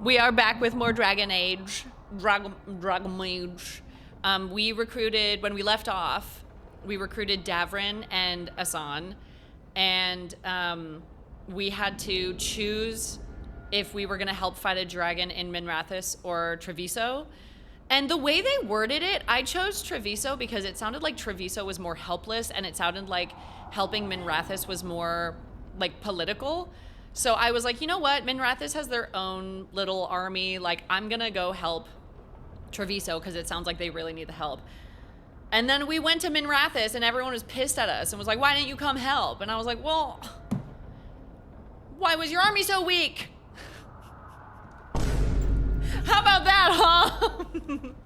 We are back with more Dragon Age. Dragon Age. We recruited, when we left off, we recruited Davrin and Asan, and we had to choose if we were going to help fight a dragon in Minrathous or Treviso. And the way they worded it, I chose Treviso because it sounded like Treviso was more helpless, and it sounded like helping Minrathous was more like political. So I was like, you know what? Minrathous has their own little army. Like, I'm gonna go help Treviso because it sounds like they really need the help. And then we went to Minrathous and everyone was pissed at us and was like, why didn't you come help? And I was like, well, why was your army so weak? How about that, huh?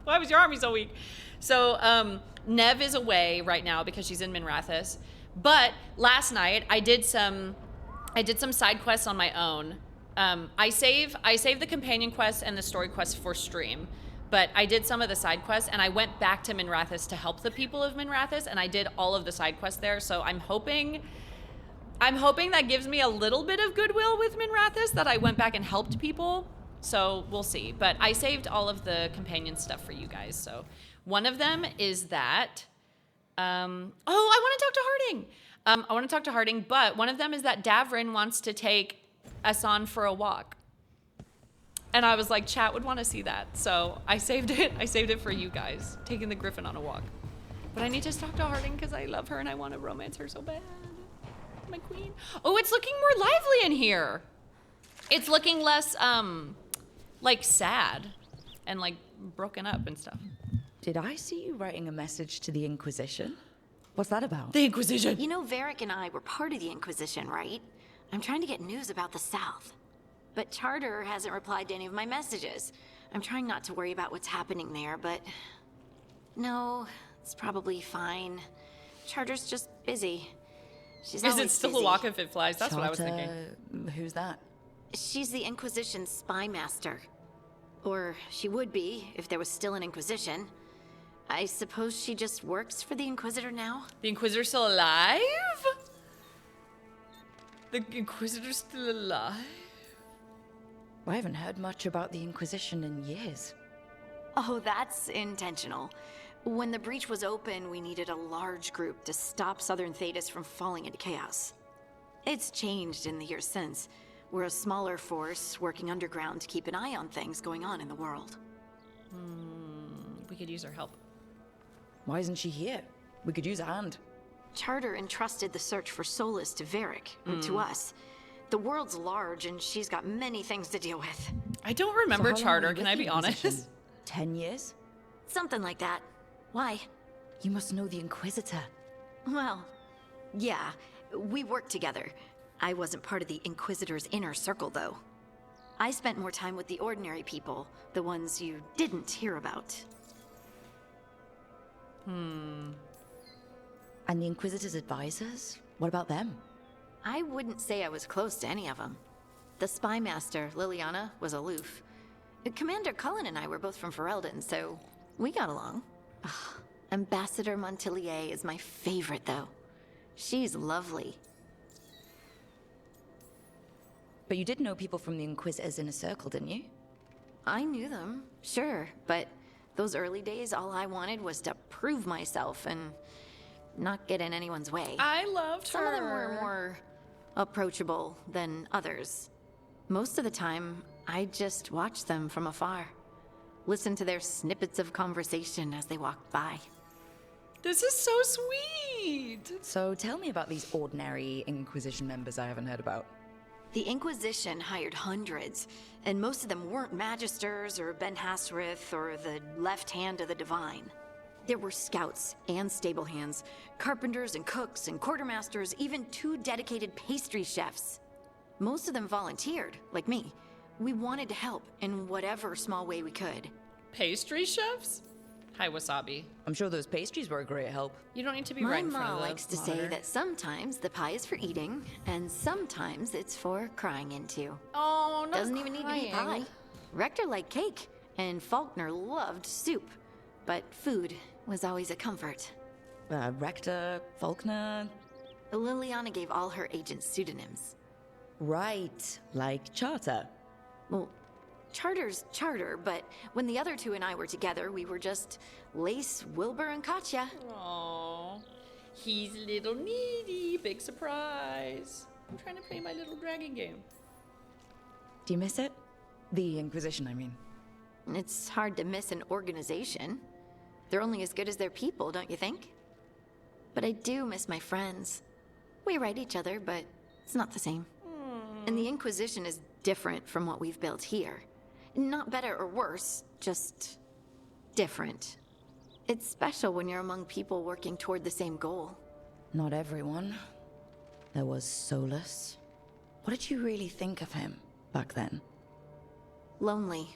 Why was your army so weak? So Nev is away right now because she's in Minrathous. But last night I did some side quests on my own. I save the companion quests and the story quests for stream. But I did some of the side quests, and I went back to Minrathous to help the people of Minrathous, and I did all of the side quests there. So I'm hoping that gives me a little bit of goodwill with Minrathous, that I went back and helped people. So we'll see. But I saved all of the companion stuff for you guys. So one of them is that. I want to talk to Harding. But one of them is that Davrin wants to take Asan for a walk. And I was like, chat would want to see that. So I saved it. I saved it for you guys, taking the griffon on a walk. But I need to talk to Harding because I love her and I want to romance her so bad. My queen. Oh, it's looking more lively in here. It's looking less, like sad and like broken up and stuff. Did I see you writing a message to the Inquisition? What's that about? The Inquisition. You know, Varric and I were part of the Inquisition, right? I'm trying to get news about the South. But Charter hasn't replied to any of my messages. I'm trying not to worry about what's happening there, but... No, it's probably fine. Charter's just busy. She's Is always it still busy. a walk if it flies? That's what I was Charter, thinking. Who's that? She's the Inquisition's spy master. Or she would be, if there was still an Inquisition. I suppose she just works for the Inquisitor now? The Inquisitor's still alive? The Inquisitor's still alive? I haven't heard much about the Inquisition in years. Oh, that's intentional. When the breach was open, we needed a large group to stop Southern Thedas from falling into chaos. It's changed in the years since. We're a smaller force working underground to keep an eye on things going on in the world. We could use her help. Why isn't she here? We could use a hand. Charter entrusted the search for Solus to Varric, and to us. The world's large, and she's got many things to deal with. I don't remember So how long Charter, were you can with I the be honest? Inquisition? 10 years? Something like that. Why? You must know the Inquisitor. Well, yeah, we worked together. I wasn't part of the Inquisitor's inner circle, though. I spent more time with the ordinary people, the ones you didn't hear about. And the Inquisitor's advisors? What about them? I wouldn't say I was close to any of them. The spy master, Liliana, was aloof. Commander Cullen and I were both from Ferelden, so we got along. Ugh, Ambassador Montillier is my favorite, though. She's lovely. But you did know people from the Inquisitor's inner circle, didn't you? I knew them, sure, but those early days, all I wanted was to prove myself and not get in anyone's way. I loved her. Some of them were more approachable than others. Most of the time, I just watched them from afar. Listened to their snippets of conversation as they walked by. This is so sweet. So tell me about these ordinary Inquisition members I haven't heard about. The Inquisition hired hundreds, and most of them weren't Magisters or Ben Hasrith or the left hand of the Divine. There were scouts and stable hands, carpenters and cooks and quartermasters, even 2 dedicated pastry chefs. Most of them volunteered, like me. We wanted to help in whatever small way we could. Pastry chefs? Hi, Wasabi. I'm sure those pastries were a great help. You don't need to be My right in front ma of the likes to say monitor. that sometimes the pie is for eating, and sometimes it's for crying into. Oh, no. Doesn't even need to be pie. Rector liked cake, and Faulkner loved soup. But food was always a comfort. Rector, Faulkner... Liliana gave all her agents pseudonyms. Right, like Charter. Well, Charter's charter, but when the other two and I were together, we were just Lace, Wilbur, and Katya. Aww. He's a little needy. Big surprise. I'm trying to play my little dragon game. Do you miss it? The Inquisition, I mean. It's hard to miss an organization. They're only as good as their people, don't you think? But I do miss my friends. We write each other, but it's not the same. And the Inquisition is different from what we've built here. Not better or worse, just different. It's special when you're among people working toward the same goal. Not everyone. There was Solus. What did you really think of him back then? Lonely.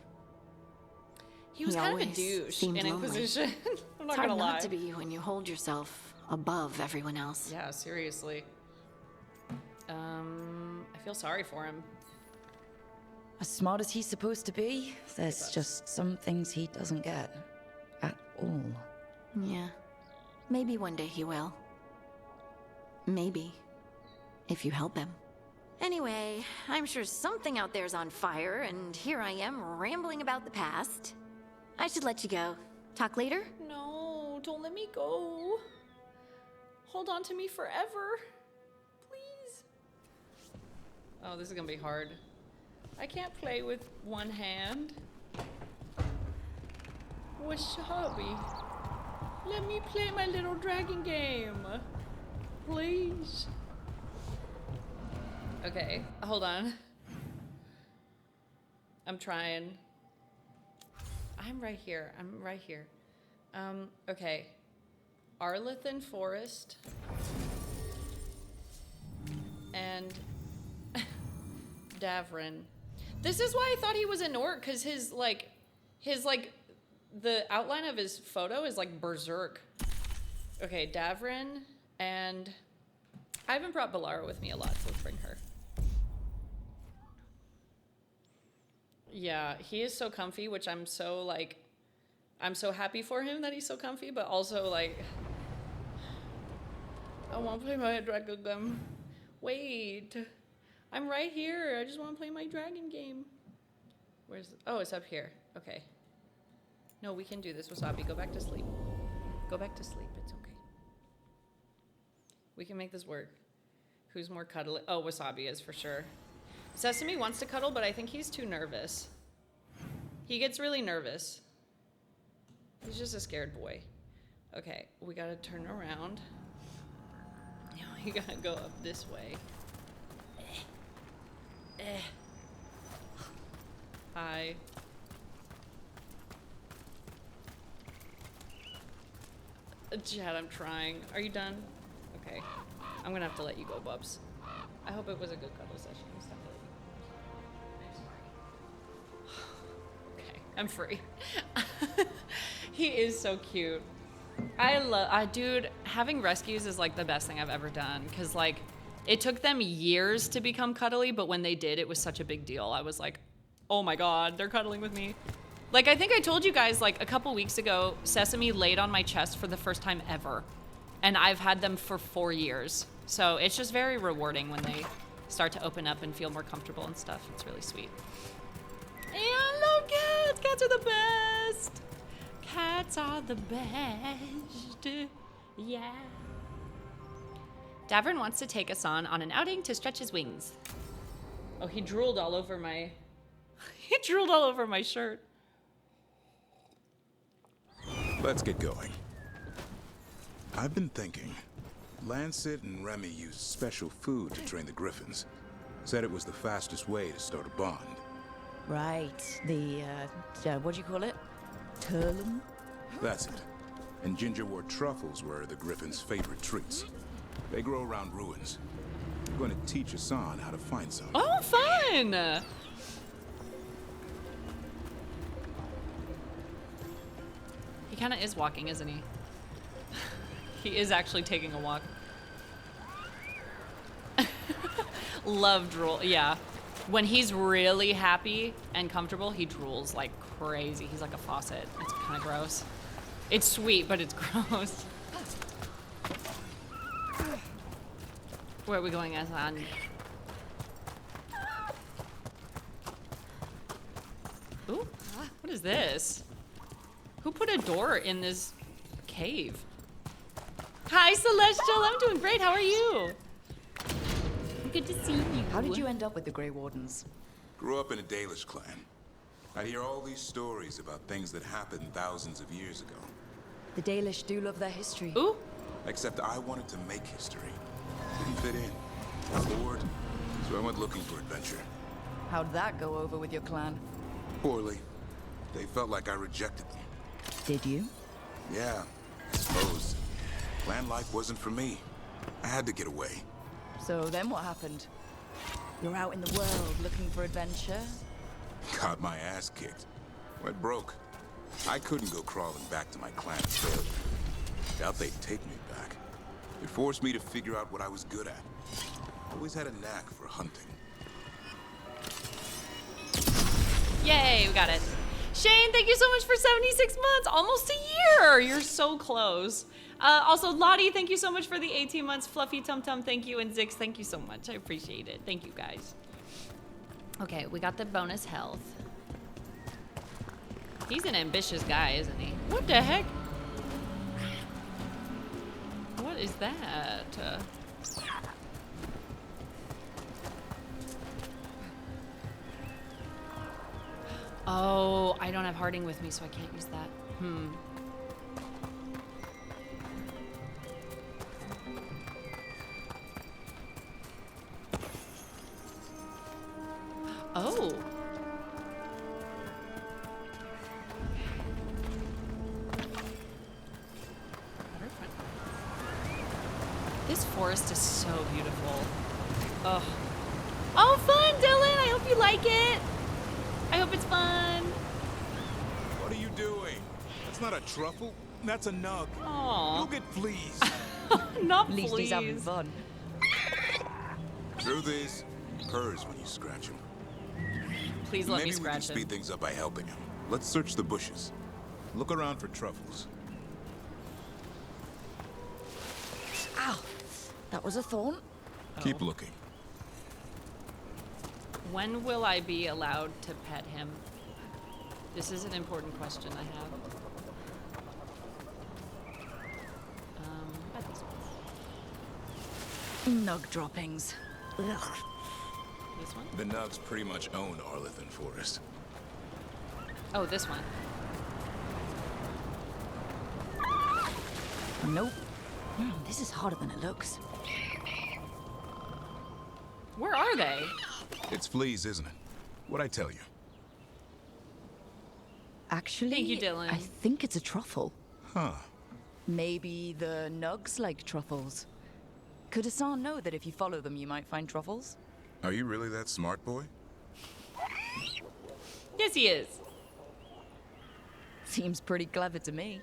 He was kind of a always douche seemed in lonely. Inquisition. I'm not It's hard gonna lie. not to be when you hold yourself above everyone else. Yeah, seriously. I feel sorry for him. As smart as he's supposed to be, there's just some things he doesn't get. At all. Yeah. Maybe one day he will. Maybe. If you help him. Anyway, I'm sure something out there's on fire, and here I am rambling about the past. I should let you go. Talk later? No, don't let me go. Hold on to me forever. Please. Oh, this is gonna be hard. I can't play with one hand. Wasabi. Let me play my little dragon game. Please. Okay, hold on. I'm trying. I'm right here. I'm right here. Okay. Arlethan Forest. And Davrin. This is why I thought he was an orc, because his the outline of his photo is like berserk. Okay, Davrin, and I haven't brought Balara with me a lot, so let's bring her. Yeah, he is so comfy, which I'm so happy for him that he's so comfy, but also like, I want to play my dragon game. Wait, I'm right here. I just want to play my dragon game. Oh, it's up here. Okay. No, we can do this, Wasabi. Go back to sleep. Go back to sleep. It's okay. We can make this work. Who's more cuddly? Oh, Wasabi is for sure. Sesame wants to cuddle, but I think he's too nervous. He gets really nervous. He's just a scared boy. Okay, we gotta turn around. We gotta go up this way. Hi. Chad, I'm trying. Are you done? Okay. I'm gonna have to let you go, Bubs. I hope it was a good cuddle session. I'm just gonna let you. Okay, I'm free. He is so cute. Dude, having rescues is like the best thing I've ever done, because like it took them years to become cuddly, but when they did, it was such a big deal. I was like, oh my god, they're cuddling with me. Like, I think I told you guys like a couple weeks ago, Sesame laid on my chest for the first time ever, and I've had them for 4 years. So it's just very rewarding when they start to open up and feel more comfortable and stuff. It's really sweet. And I love cats. Cats are the best. Cats are the best. Yeah. Davrin wants to take us on an outing to stretch his wings. Oh, he drooled all over my... he drooled all over my shirt. Let's get going. I've been thinking. Lancet and Remy used special food to train the griffins. Said it was the fastest way to start a bond. Right. The, what do you call it? Turlum? That's it. And gingerwort truffles were the griffins' favorite treats. They grow around ruins. I'm going to teach Hassan how to find some. Oh, fun! He kind of is walking, isn't he? He is actually taking a walk. Love drool, yeah. When he's really happy and comfortable, he drools like crazy. He's like a faucet. It's kind of gross. It's sweet, but it's gross. Where are we going, Hassan? Ooh, what is this? Who put a door in this cave? Hi, Celestial. I'm doing great. How are you? Good to see you. How did you end up with the Grey Wardens? Grew up in a Dalish clan. I'd hear all these stories about things that happened thousands of years ago. The Dalish do love their history. Ooh. Except I wanted to make history. Didn't fit in. Was bored, so I went looking for adventure. How'd that go over with your clan? Poorly. They felt like I rejected them. Did you? Yeah, I suppose. Clan life wasn't for me. I had to get away. So then what happened? You're out in the world looking for adventure? Got my ass kicked. Went broke. I couldn't go crawling back to my clan of failure. Doubt they'd take me back. It forced me to figure out what I was good at. Always had a knack for hunting. Yay, we got it. Shane, thank you so much for 76 months. Almost a year. You're so close. Also, Lottie, thank you so much for the 18 months. Fluffy Tum Tum, thank you. And Zix, thank you so much. I appreciate it. Thank you, guys. Okay, we got the bonus health. He's an ambitious guy, isn't he? What the heck? What is that? Oh, I don't have Harding with me, so I can't use that. Oh. This forest is so beautiful. Oh. Oh, fun, Dylan! I hope you like it. I hope it's fun. What are you doing? That's not a truffle. That's a nug. Aw. You'll get fleas. Not At least he's having fleas. fun. Truth is, he purrs when you scratch him. Please let me Maybe we can scratch speed him. things up by helping him. Let's search the bushes. Look around for truffles. Ow! That was a thorn. Keep looking. When will I be allowed to pet him? This is an important question I have. Pet this one. Nug droppings. Ugh. This one? The nugs pretty much own Arlithan Forest. Oh, this one. Nope. This is harder than it looks. Where are they? It's fleas, isn't it? What'd I tell you? Actually, Thank you, Dylan. I think it's a truffle. Huh. Maybe the nugs like truffles. Could Hassan know that if you follow them, you might find truffles? Are you really that smart, boy? Yes, he is. Seems pretty clever to me.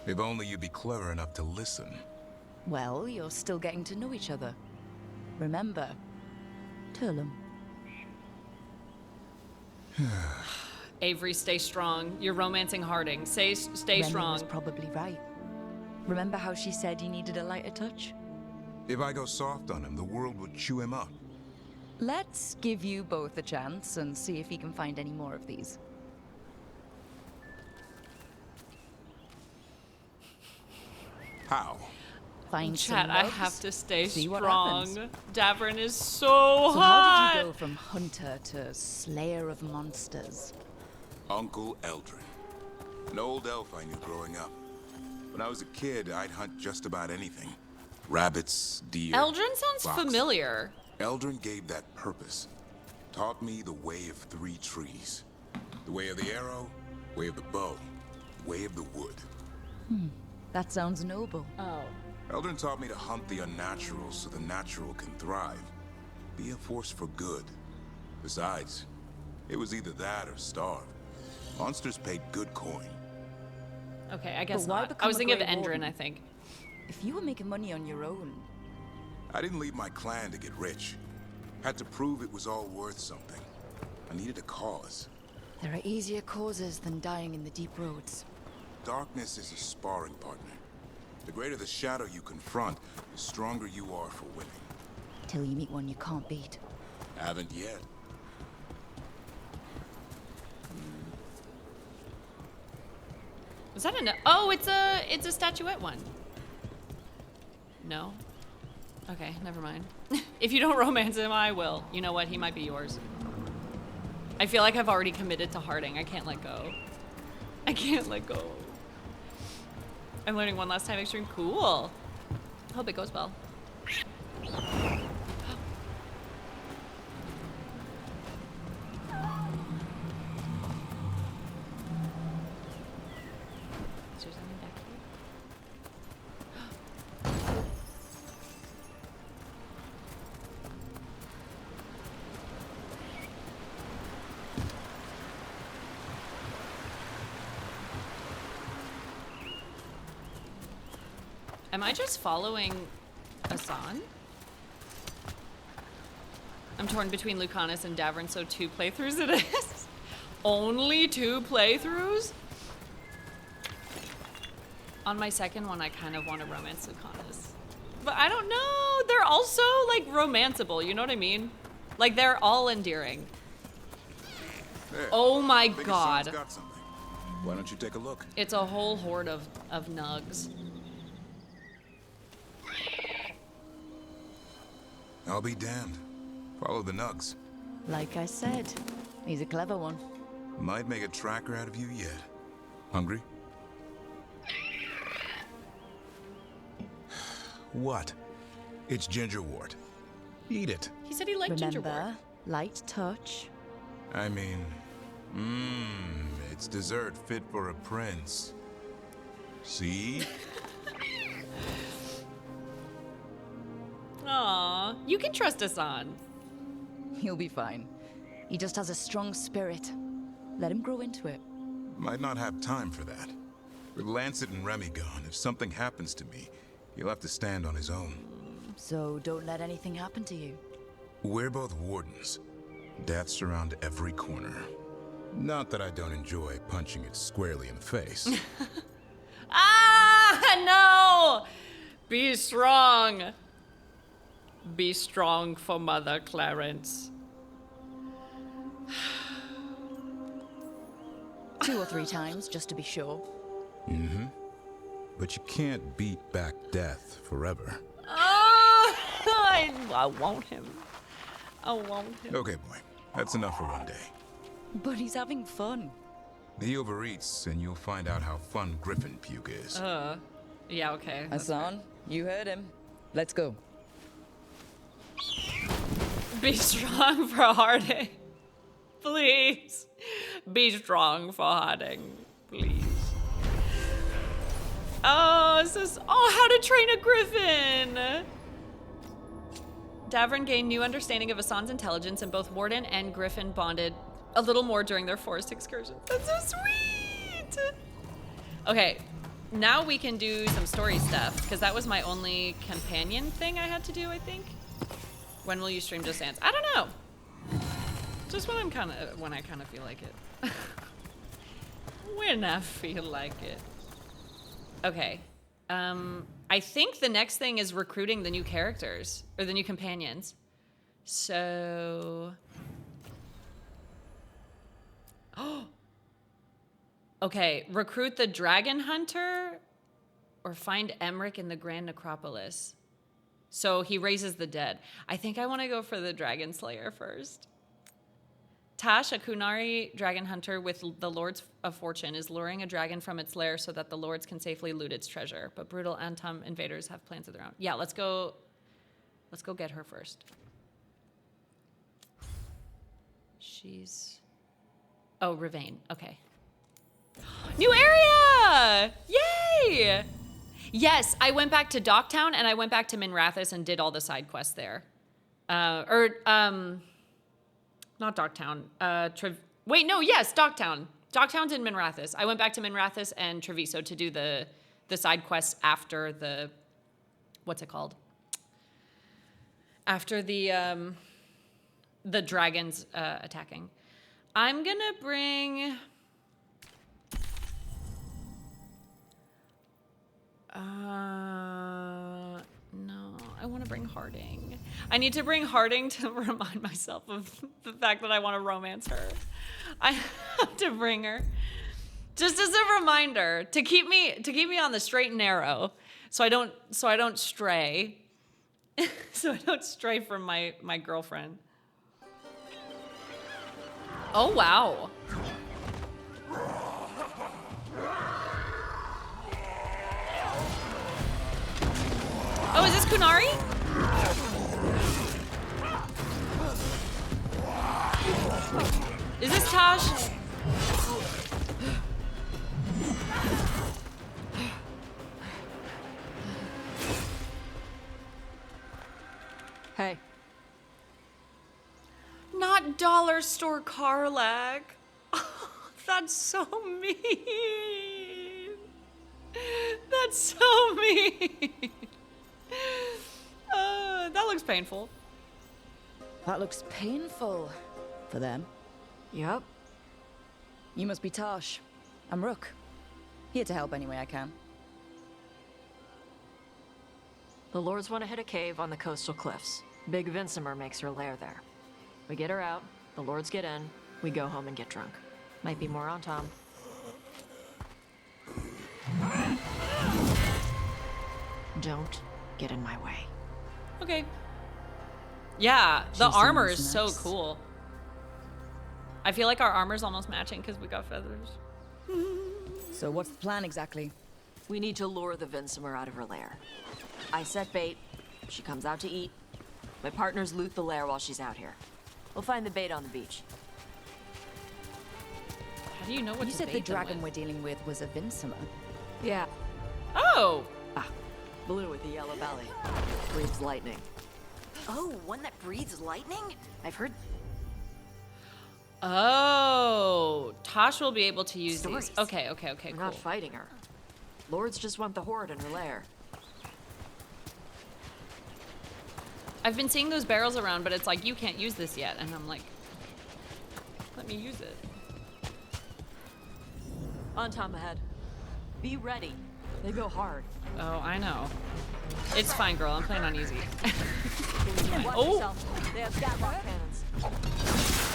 If only you'd be clever enough to listen. Well, you're still getting to know each other. Remember, Turlum. Avery, stay strong. You're romancing Harding. Stay Remy strong. was probably right. Remember how she said he needed a lighter touch? If I go soft on him, the world would chew him up. Let's give you both a chance and see if he can find any more of these. How? Find Chat, some I nugs, have to stay see what strong. happens. Davern is so So hot. how did you go from hunter to slayer of monsters? Uncle Eldrin. An old elf I knew growing up. When I was a kid, I'd hunt just about anything. Rabbits, deer, Eldrin sounds fox. familiar. Eldrin gave that purpose. Taught me the way of 3 trees. The way of the arrow, way of the bow, way of the wood. That sounds noble. Oh. Eldrin taught me to hunt the unnatural so the natural can thrive. Be a force for good. Besides, it was either that or starve. Monsters paid good coin. Okay, I guess But why not. I become was a thinking of Grey Endrin, Warden? I think. If you were making money on your own, I didn't leave my clan to get rich. Had to prove it was all worth something. I needed a cause. there are easier causes than dying in the deep roads. Darkness is a sparring partner. The greater the shadow you confront, the stronger you are for winning. Till you meet one you can't beat. Haven't yet. Is that a oh, it's a statuette one. No. Okay, never mind. If you don't romance him, I will. You know what? He might be yours. I feel like I've already committed to Harding. I can't let go. I can't let go. I'm learning one last time extreme. Cool. Hope it goes well. Is there something back here? Am I just following Asan? I'm torn between Lucanus and Davern, so 2 playthroughs it is. Only 2 playthroughs? On my second one, I kind of want to romance Lucanus. But I don't know. They're also, like, romanceable. You know what I mean? Like, they're all endearing. There. Oh my I think god. Hassan's got something. Why don't you take a look? It's a whole horde of nugs. I'll be damned. Follow the nugs. Like I said, he's a clever one. Might make a tracker out of you yet. Hungry? What? It's gingerwort. Eat it. He said he liked gingerwort. Remember, light touch. I mean, it's dessert fit for a prince. See? Aw, you can trust Asan. He'll be fine. He just has a strong spirit. Let him grow into it. Might not have time for that. With Lancet and Remy gone, if something happens to me, he'll have to stand on his own. So don't let anything happen to you. We're both wardens. Death's around every corner. Not that I don't enjoy punching it squarely in the face. Ah, no! Be strong. Be strong for Mother Clarence. 2 or 3 times, just to be sure. Mm-hmm. But you can't beat back death forever. Oh, I want him. I want him. Okay, boy. That's enough for one day. But he's having fun. He overeats, and you'll find out how fun griffin puke is. Yeah, okay. Hassan, you heard him. Let's go. Be strong for Harding. Please. Be strong for Harding. Please. Oh, this is... Oh, how to train a griffin. Davern gained new understanding of Asan's intelligence, and both Warden and Griffin bonded a little more during their forest excursions. That's so sweet. Okay, now we can do some story stuff, because that was my only companion thing I had to do, I think. When will you stream Just Dance? I don't know. Just when I kind of feel like it. When I feel like it. Okay. I think the next thing is recruiting the new characters or the new companions. So. Oh. Okay. Recruit the Dragon Hunter or find Emmerich in the Grand Necropolis. So he raises the dead. I think I want to go for the Dragon Slayer first. Tash, a Kunari dragon hunter with the Lords of Fortune, is luring a dragon from its lair so that the lords can safely loot its treasure. But brutal Antum invaders have plans of their own. Yeah, let's go get her first. She's... Oh, Ravane. Okay. New area! Yay! Yes, I went back to Docktown and I went back to Minrathous and did all the side quests there. Not Docktown. Wait, no, yes, Docktown. Docktown's in Minrathous. I went back to Minrathous and Treviso to do the side quests after the, what's it called? After the dragons attacking. I'm gonna bring... No, I want to bring Harding. I need to bring Harding to remind myself of the fact that I want to romance her. I have to bring her. Just as a reminder to keep me on the straight and narrow, so I don't stray. So I don't stray from my girlfriend. Oh wow. Oh, is this Kunari? Is this Tosh? Hey. Not dollar store Karlak. Oh, that's so mean. That's so mean. That looks painful. That looks painful for them. Yep. You must be Tosh. I'm Rook. Here to help any way I can. The Lords want to hit a cave on the coastal cliffs. Big Vincimer makes her lair there. We get her out, the Lords get in, we go home and get drunk. Might be more on Tom. Don't get in my way. Okay. Yeah, the She armor seems is so nice. cool. I feel like our armor's almost matching because we got feathers. So what's the plan exactly? We need to lure the Vincimer out of her lair. I set bait, she comes out to eat. My partners loot the lair while she's out here. We'll find the bait on the beach. How do you know what You to said the bait them dragon with? we're dealing with was a Vincimer. Yeah. Oh! Blue with the yellow belly. Breathes lightning. Oh, one that breathes lightning? I've heard Oh, Tosh will be able to use Stories. these. Okay, We're cool. not fighting her. Lords just want the horde in her lair. I've been seeing those barrels around, but it's like, you can't use this yet. And I'm like, let me use it. On Tom ahead. Be ready. They go hard. Oh, I know. It's fine, girl. I'm playing on easy. Watch Oh. yourself. They have gatlock cannons.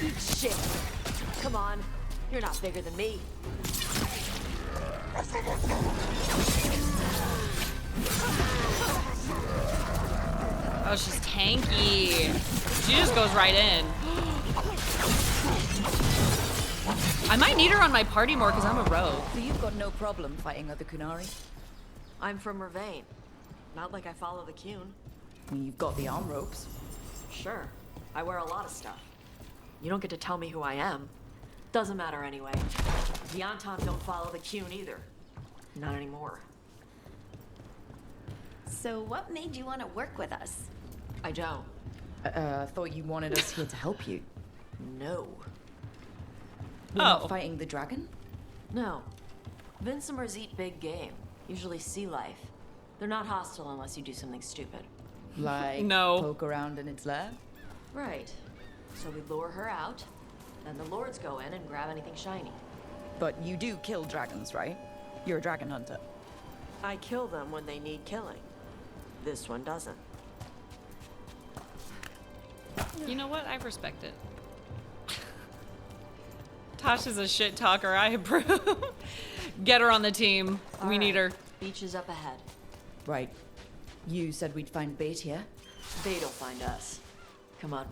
Eat shit. Come on. You're not bigger than me. Oh, she's tanky. She just goes right in. I might need her on my party more because I'm a rogue. So you've got no problem fighting other Kunari? I'm from Mervain. Not like I follow the Qun. I mean, you've got the arm ropes. Sure. I wear a lot of stuff. You don't get to tell me who I am. Doesn't matter anyway. The Anton don't follow the Qun either. Not anymore. So what made you want to work with us? I don't. Thought you wanted us here to help you. No. We're Oh. not fighting the dragon? No. Vincimers eat big game. Usually sea life. They're not hostile unless you do something stupid. Like No. poke around in its lair? Right. So we lure her out, then the Lords go in and grab anything shiny. But you do kill dragons, right? You're a dragon hunter. I kill them when they need killing. This one doesn't. You know what? I respect it. Tosh is a shit talker. I approve. Get her on the team. We need her. Beach is up ahead. Right. You said we'd find bait here? They don't find us. Come on.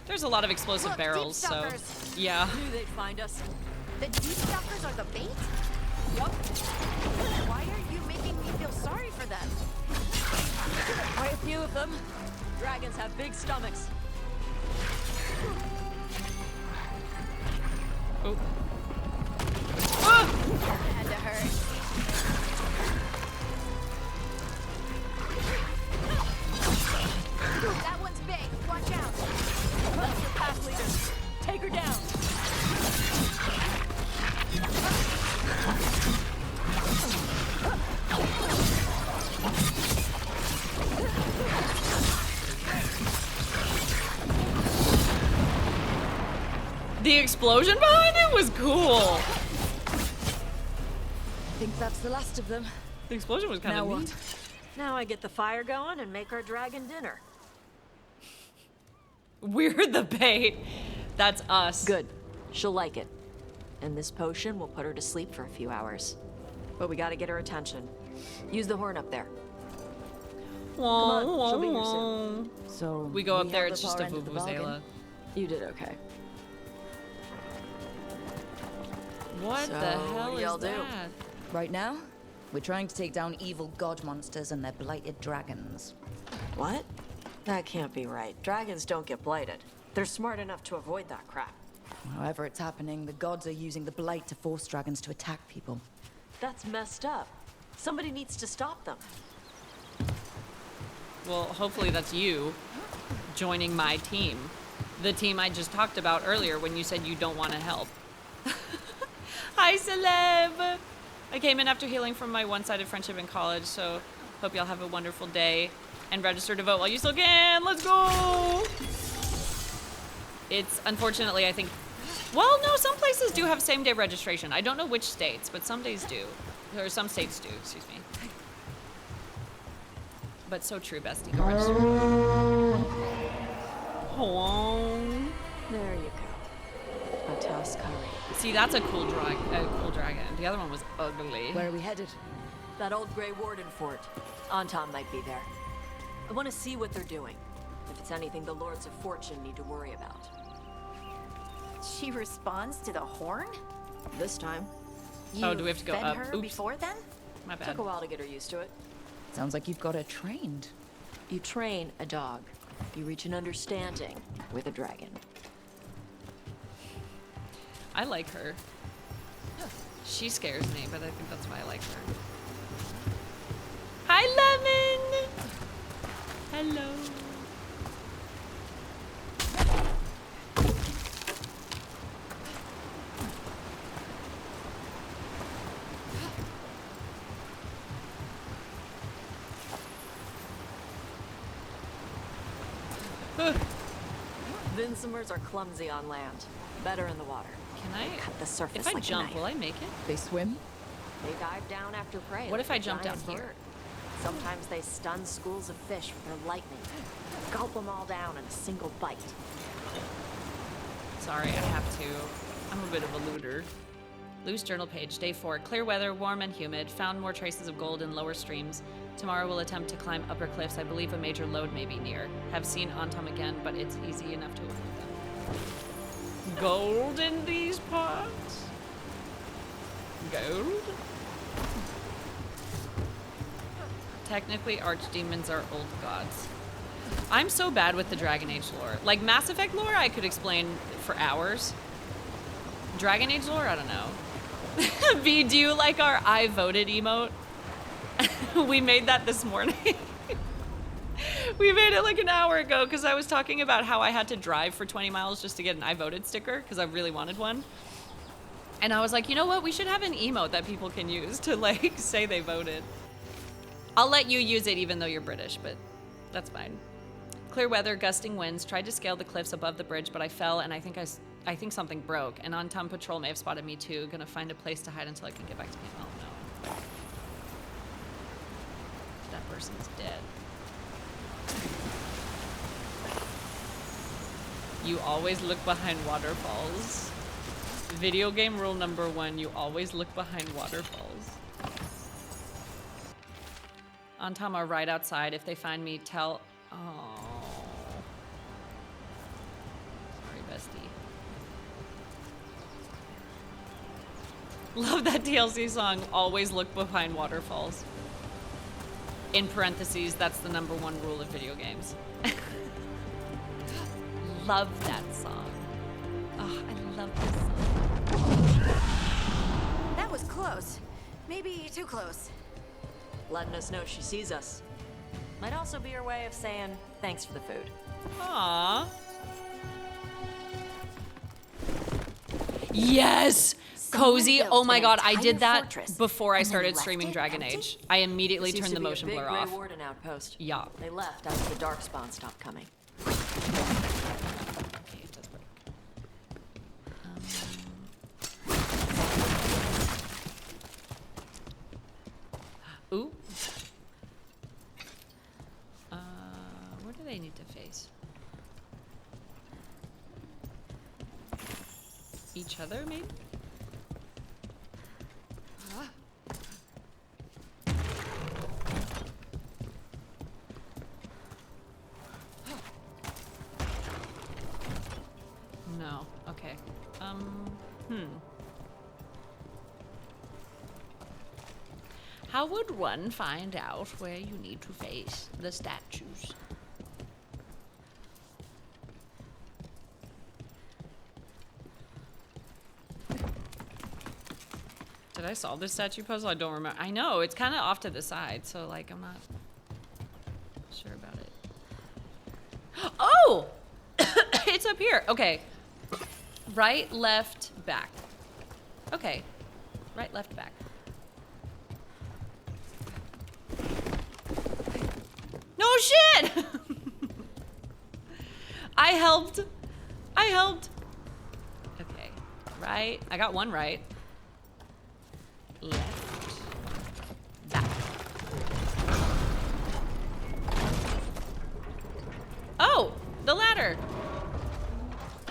There's a lot of explosive Look, barrels, deep so stalkers. yeah. Knew they'd find us. The deep stalkers are the bait? Yup. Why are you making me feel sorry for them? Quite a few of them. Dragons have big stomachs. Oh. Ah! Had to hurt. That one's big. Watch out. That's your pack leader. Take her down. The explosion behind it was cool. I think that's the last of them. The explosion was kind Now of what? neat. Now I get the fire going and make our dragon dinner. We're the bait. That's us. Good. She'll like it. And this potion will put her to sleep for a few hours. But we gotta get her attention. Use the horn up there. Come on, she'll be here soon. So We go up there, held it's up just our a end of the vuvuzela. bargain. You did okay. What So, the what hell do is y'all do? that? Right now, we're trying to take down evil god monsters and their blighted dragons. What? That can't be right. Dragons don't get blighted. They're smart enough to avoid that crap. However it's happening, the gods are using the blight to force dragons to attack people. That's messed up. Somebody needs to stop them. Well, hopefully that's you joining my team. The team I just talked about earlier when you said you don't want to help. Hi, celeb! I came in after healing from my one-sided friendship in college, so hope y'all have a wonderful day. And register to vote while you still can. Let's go! It's unfortunately, I think, well, no, some places do have same-day registration. I don't know which states, but some days do. Or some states do, excuse me. But so true, bestie. Go register. Oh. There you go. A Tuskari. See, that's a cool dragon. The other one was ugly. Where are we headed? That old Grey Warden fort. Anton might be there. I want to see what they're doing. If it's anything the Lords of Fortune need to worry about. She responds to the horn? This time. Oh, do we have to go fed up? her Oops. before then? My bad. Took a while to get her used to it. Sounds like you've got her trained. You train a dog. You reach an understanding with a dragon. I like her. She scares me, but I think that's why I like her. Hi, Lemon! Hello. Vincimers are clumsy on land. Better in the water. Can I? Cut the surface If I like a jump, knife. will I make it? They swim? They dive down after prey. What like if I a jump giant down here? bird. Sometimes they stun schools of fish with their lightning. Gulp them all down in a single bite. Sorry, I have to. I'm a bit of a looter. Loose journal page, day 4. Clear weather, warm and humid. Found more traces of gold in lower streams. Tomorrow we'll attempt to climb upper cliffs. I believe a major load may be near. Have seen Antom again, but it's easy enough to avoid them. Gold in these parts? Gold? Technically, archdemons are old gods. I'm so bad with the Dragon Age lore. Like, Mass Effect lore, I could explain for hours. Dragon Age lore, I don't know. V, do you like our I voted emote? We made that this morning. We made it like an hour ago because I was talking about how I had to drive for 20 miles just to get an I voted sticker because I really wanted one. And I was like, you know what? We should have an emote that people can use to like say they voted. I'll let you use it even though you're British, but that's fine. Clear weather, gusting winds. Tried to scale the cliffs above the bridge, but I fell and I think something broke. And Anton Patrol may have spotted me too. Gonna find a place to hide until I can get back to me. Oh no. That person's dead. You always look behind waterfalls. Video game rule number 1, you always look behind waterfalls. Antom are right outside. If they find me, tell... Oh. Sorry, bestie. Love that DLC song, always look behind waterfalls. In parentheses, that's the number 1 rule of video games. Love that song. Oh, I love this song. That was close. Maybe too close. Letting us know she sees us. Might also be her way of saying thanks for the food. Aww. Yes! Cozy. built Oh my an god, I entire did that fortress before I and then started left streaming it Dragon empty? Age. I immediately Seems turned to the be motion a big blur Grey off. Warden outpost. Yeah. They left after the darkspawn stopped coming. Okay, it does break. Ooh. Where do they need to face? each other, maybe? No. Okay. How would one find out where you need to face the statues? Did I solve this statue puzzle? I don't remember. I know, it's kind of off to the side, so like I'm not sure about it. Oh! It's up here. Okay. Right, left, back. Okay. Right, left, back. No shit! I helped. Okay. Right. I got one right. Left. Back. Oh! The ladder!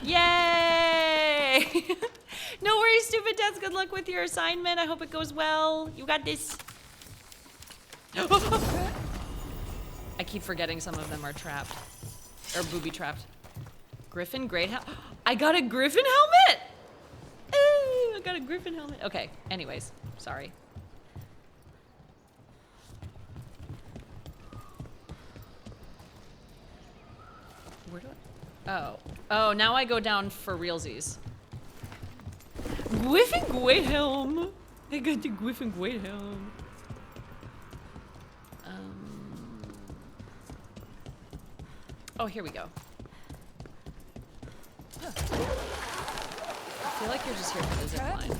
Yay! No worries, stupid Tess. Good luck with your assignment. I hope it goes well. You got this. I keep forgetting some of them are trapped. Or booby trapped. Griffin, great helmet. I got a griffin helmet! Ooh, I got a griffin helmet. Okay, anyways, sorry. Where do I? Oh. Oh, now I go down for realsies. Griffin great helm. I got the griffin great helm. Oh, here we go. Huh. I feel like you're just here for the zip line.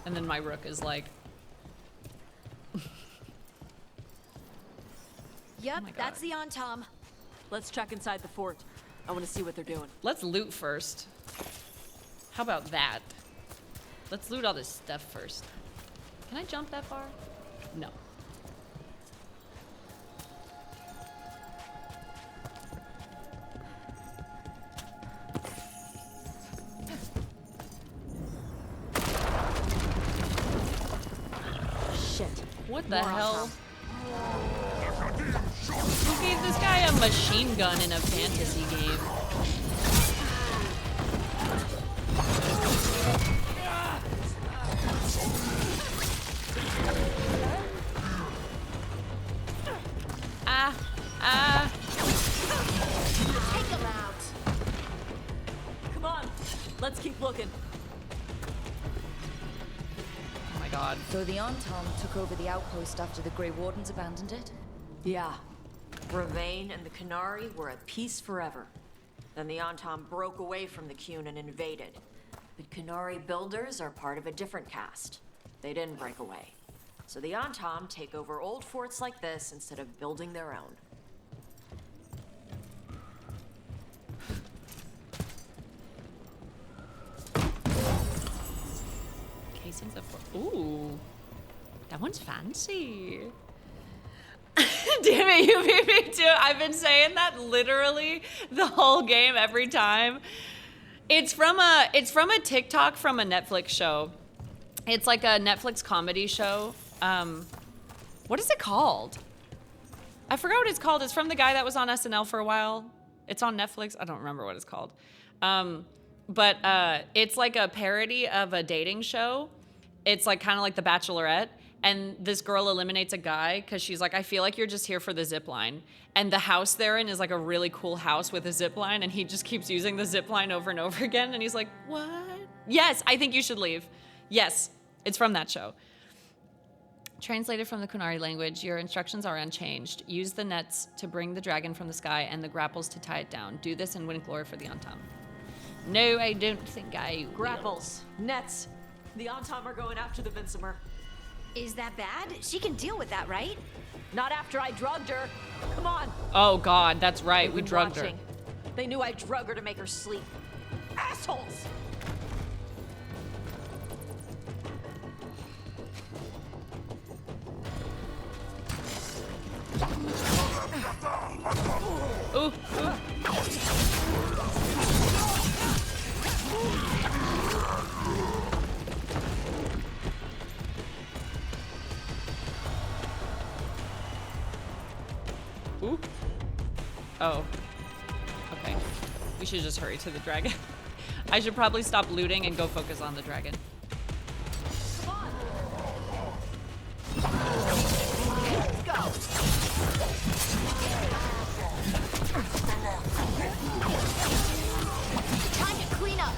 And then my rook is like... Yep, Oh my God. that's the on-tom. Let's check inside the fort. I want to see what they're doing. Let's loot first. How about that? Let's loot all this stuff first. Can I jump that far? No. Shit. What the hell? Who gave this guy a machine gun in a fantasy game? Take him out. Come on. Let's keep looking. Oh my god. So the on-tom took over the outpost after the Grey Wardens abandoned it? Yeah. Ravain and the Canary were at peace forever. Then the on-tom broke away from the Qun and invaded. The Canary builders are part of a different caste. They didn't break away. So the on-tom take over old forts like this instead of building their own. Casings of... Ooh. That one's fancy. Damn it, you beat me too. I've been saying that literally the whole game, every time. It's from a TikTok from a Netflix show. It's like a Netflix comedy show. What is it called? I forgot what it's called. It's from the guy that was on SNL for a while. It's on Netflix. I don't remember what it's called. But it's like a parody of a dating show. It's like kind of like The Bachelorette. And this girl eliminates a guy because she's like, I feel like you're just here for the zip line. And the house they're in is like a really cool house with a zip line, and he just keeps using the zip line over and over again. And he's like, what? Yes, I think you should leave. Yes, it's from that show. Translated from the Kunari language, your instructions are unchanged. Use the nets to bring the dragon from the sky and the grapples to tie it down. Do this and win glory for the on-tom. No, I don't think I will. Grapples. Nets. The on-tom are going after the Vinsomer. Is that bad? She can deal with that, right? Not after I drugged her. Come on. Oh God, that's right. They've We been drugged watching. her. They knew I drug her to make her sleep. Assholes! Ooh, ooh. Ooh. Oh. Okay. We should just hurry to the dragon. I should probably stop looting and go focus on the dragon. Let's go. Time to clean up.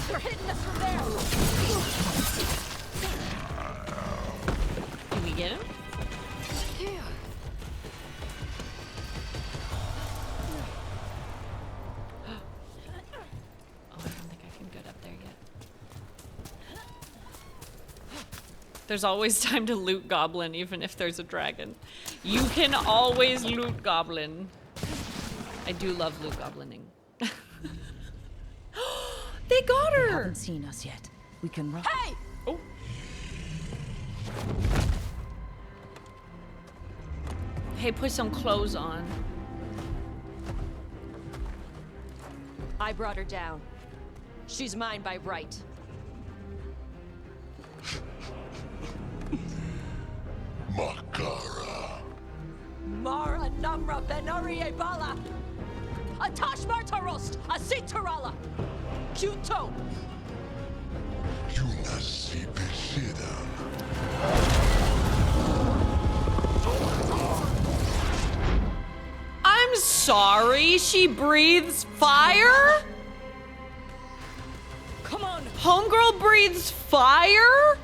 They're hitting us from there. Can we get him? Oh, I don't think I can get up there yet. There's always time to loot goblin, even if there's a dragon. You can always loot goblin. I do love loot goblining. They got They her! haven't seen us yet. We can run. Hey! Oh. Hey, put some clothes on. I brought her down. She's mine by right. Makara. Mara Namra Benari Bala. Atash Martarost, Asitarala. Kyuto. Yunasipishida. I'm sorry, she breathes fire? Come on. Homegirl breathes fire?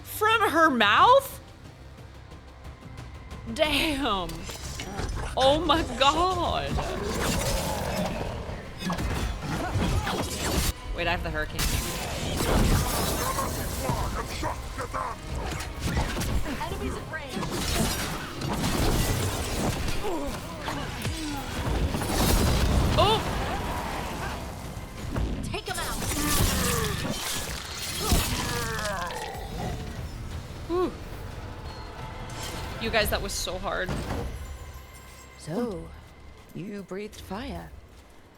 From her mouth? Damn. Oh my god. Wait, I have the hurricane. Enemies at range. Oh! Take him out. Whew. You guys, that was so hard. So, you breathed fire.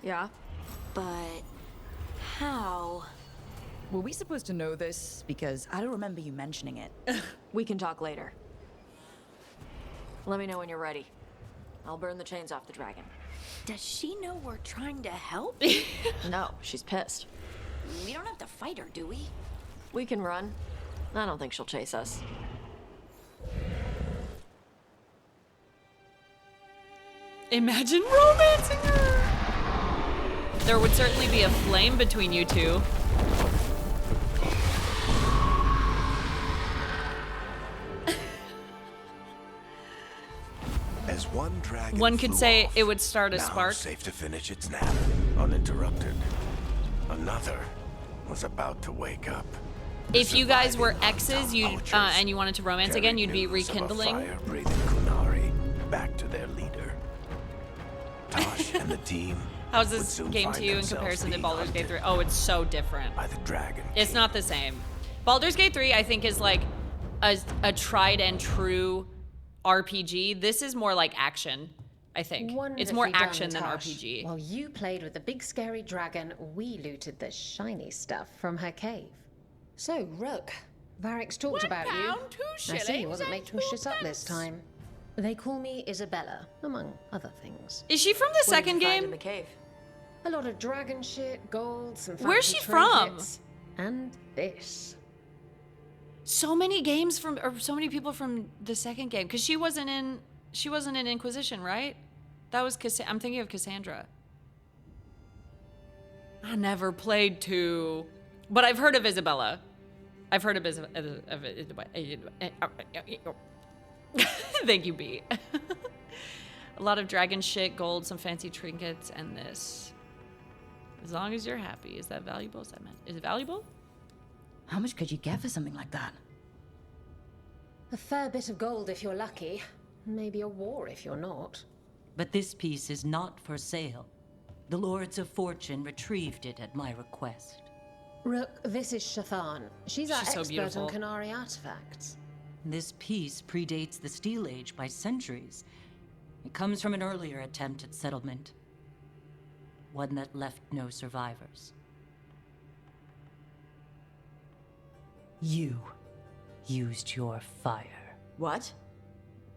Yeah. But how? Were we supposed to know this? Because I don't remember you mentioning it. We can talk later. Let me know when you're ready. I'll burn the chains off the dragon. Does she know we're trying to help? No, she's pissed. We don't have to fight her, do we? We can run. I don't think she'll chase us. Imagine romancing her! There would certainly be a flame between you two. As one dragon One could flew say off, it would start a now spark. safe to finish its nap, uninterrupted. Another was about to wake up. If you guys were Surviving exes, you poachers and you wanted to romance again, carried you'd be news of a rekindling. fire-breathing Kunari back to their leader. Tosh and the team How's would this soon game find to you in themselves comparison to being Baldur's Gate hunted 3? Oh, it's so different. by the dragon. It's King. not the same. Baldur's Gate 3, I think, is like a tried and true RPG. This is more like action, I think. It's more Wonderfully done, action than Tosh. RPG. While you played with the big scary dragon, we looted the shiny stuff from her cave. So, Rook, Varric's talked about you. I see he wasn't making shit up this time. They call me Isabella, among other things. Is she from the What did second you find in game? the cave? A lot of dragon shit, gold, some fancy Where's she from? trinkets, and this. So many games from, or so many people from the second game, because she wasn't in Inquisition, right? That was I'm thinking of Cassandra. I never played 2, but I've heard of Isabella. I've heard of Thank you, B. A lot of dragon shit, gold, some fancy trinkets, and this. As long as you're happy. Is that valuable? Is it valuable? How much could you get for something like that? A fair bit of gold if you're lucky. maybe a war if you're not. But this piece is not for sale. The Lords of Fortune retrieved it at my request. Rook, this is Shathan. She's our so expert beautiful. on Canary artifacts. This piece predates the Steel Age by centuries. It comes from an earlier attempt at settlement. One that left no survivors. You used your fire. What?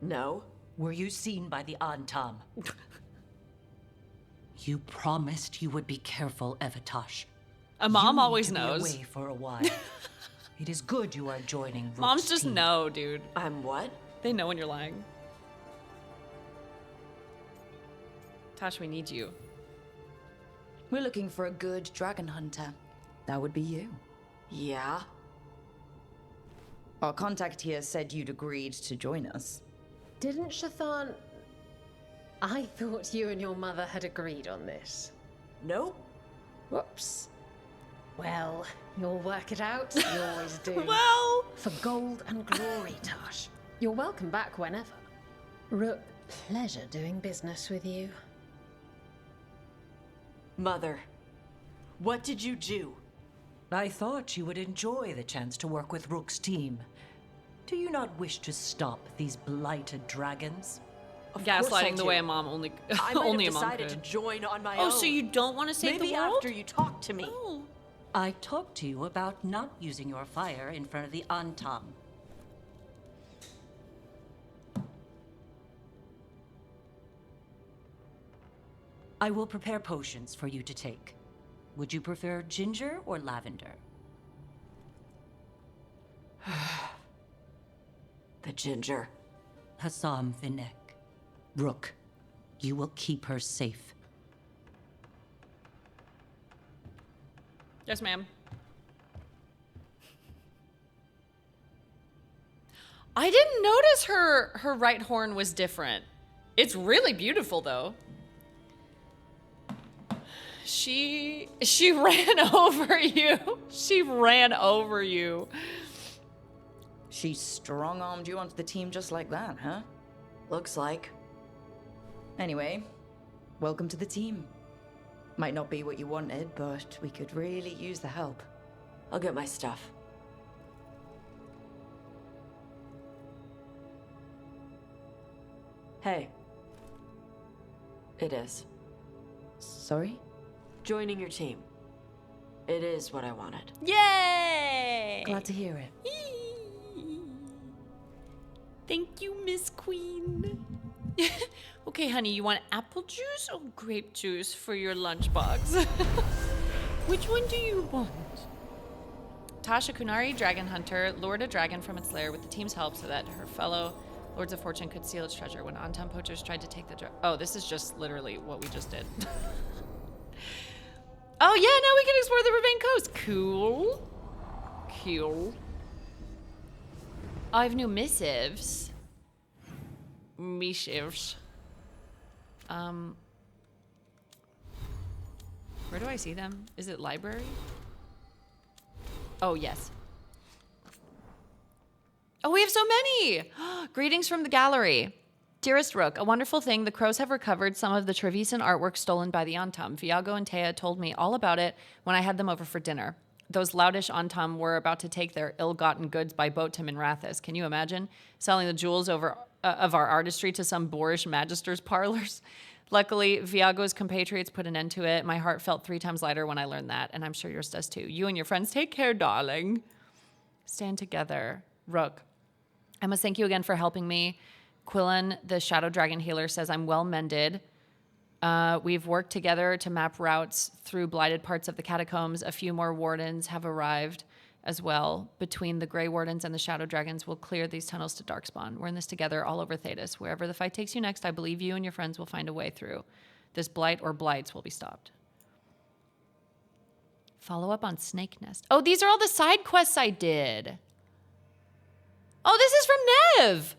No. Were you seen by the Antam? You promised you would be careful, Evatosh. A mom You always need to be knows. away for a while. It is good you are joining Rook's Moms just team. know, dude. I'm what? They know when you're lying. Tosh, we need you. We're looking for a good dragon hunter. That would be you. Yeah? Our contact here said you'd agreed to join us. Didn't Shathan... I thought you and your mother had agreed on this. Nope. Whoops. Well, you'll work it out. You always do. Well, For gold and glory, Tosh. You're welcome back whenever. Rook, pleasure doing business with you. Mother, what did you do? I thought you would enjoy the chance to work with Rook's team. Do you not wish to stop these blighted dragons? Of course I gaslighting the do. way a mom only I might only have a mom decided could. to join on my Oh, own. so you don't want to save Maybe the world? after you talk to me. Oh. I talked to you about not using your fire in front of the Antam. I will prepare potions for you to take. Would you prefer ginger or lavender? The ginger. Hassam Vinek. Rook, you will keep her safe. Yes, ma'am. I didn't notice her right horn was different. It's really beautiful though. She ran over you. She ran over you. She strong-armed you onto the team just like that, huh? Looks like. Anyway, welcome to the team. Might not be what you wanted, but we could really use the help. I'll get my stuff. Hey. It is. Sorry? Joining your team. It is what I wanted. Yay! Glad to hear it. Thank you, Miss Queen. Okay, honey, you want apple juice or grape juice for your lunchbox? Which one do you want? Tasha Kunari, dragon hunter, lured a dragon from its lair with the team's help so that her fellow Lords of Fortune could steal its treasure when Antam poachers tried to take the Oh, this is just literally what we just did. Oh, yeah, now we can explore the Ravine coast. Cool. Cool. I have new missives. Missives. Where do I see them? Is it library? Oh, yes. Oh, we have so many! Greetings from the gallery. Dearest Rook, a wonderful thing. The crows have recovered some of the Trevisan artwork stolen by the Antam. Viago and Taya told me all about it when I had them over for dinner. Those loutish Antam were about to take their ill-gotten goods by boat to Minrathis. Can you imagine? Selling the jewels of our artistry to some boorish magister's parlors? Luckily, Viago's compatriots put an end to it. My heart felt 3 times lighter when I learned that, and I'm sure yours does too. You and your friends take care, darling. Stand together. Rook, I must thank you again for helping me. Quillen, the Shadow Dragon healer, says I'm well mended. We've worked together to map routes through blighted parts of the catacombs. A few more wardens have arrived as well. Between the Grey Wardens and the Shadow Dragons, we'll clear these tunnels to Darkspawn. We're in this together all over Thetis. Wherever the fight takes you next, I believe you and your friends will find a way through. This blight or blights will be stopped. Follow up on Snake Nest. Oh, these are all the side quests I did. Oh, this is from Nev.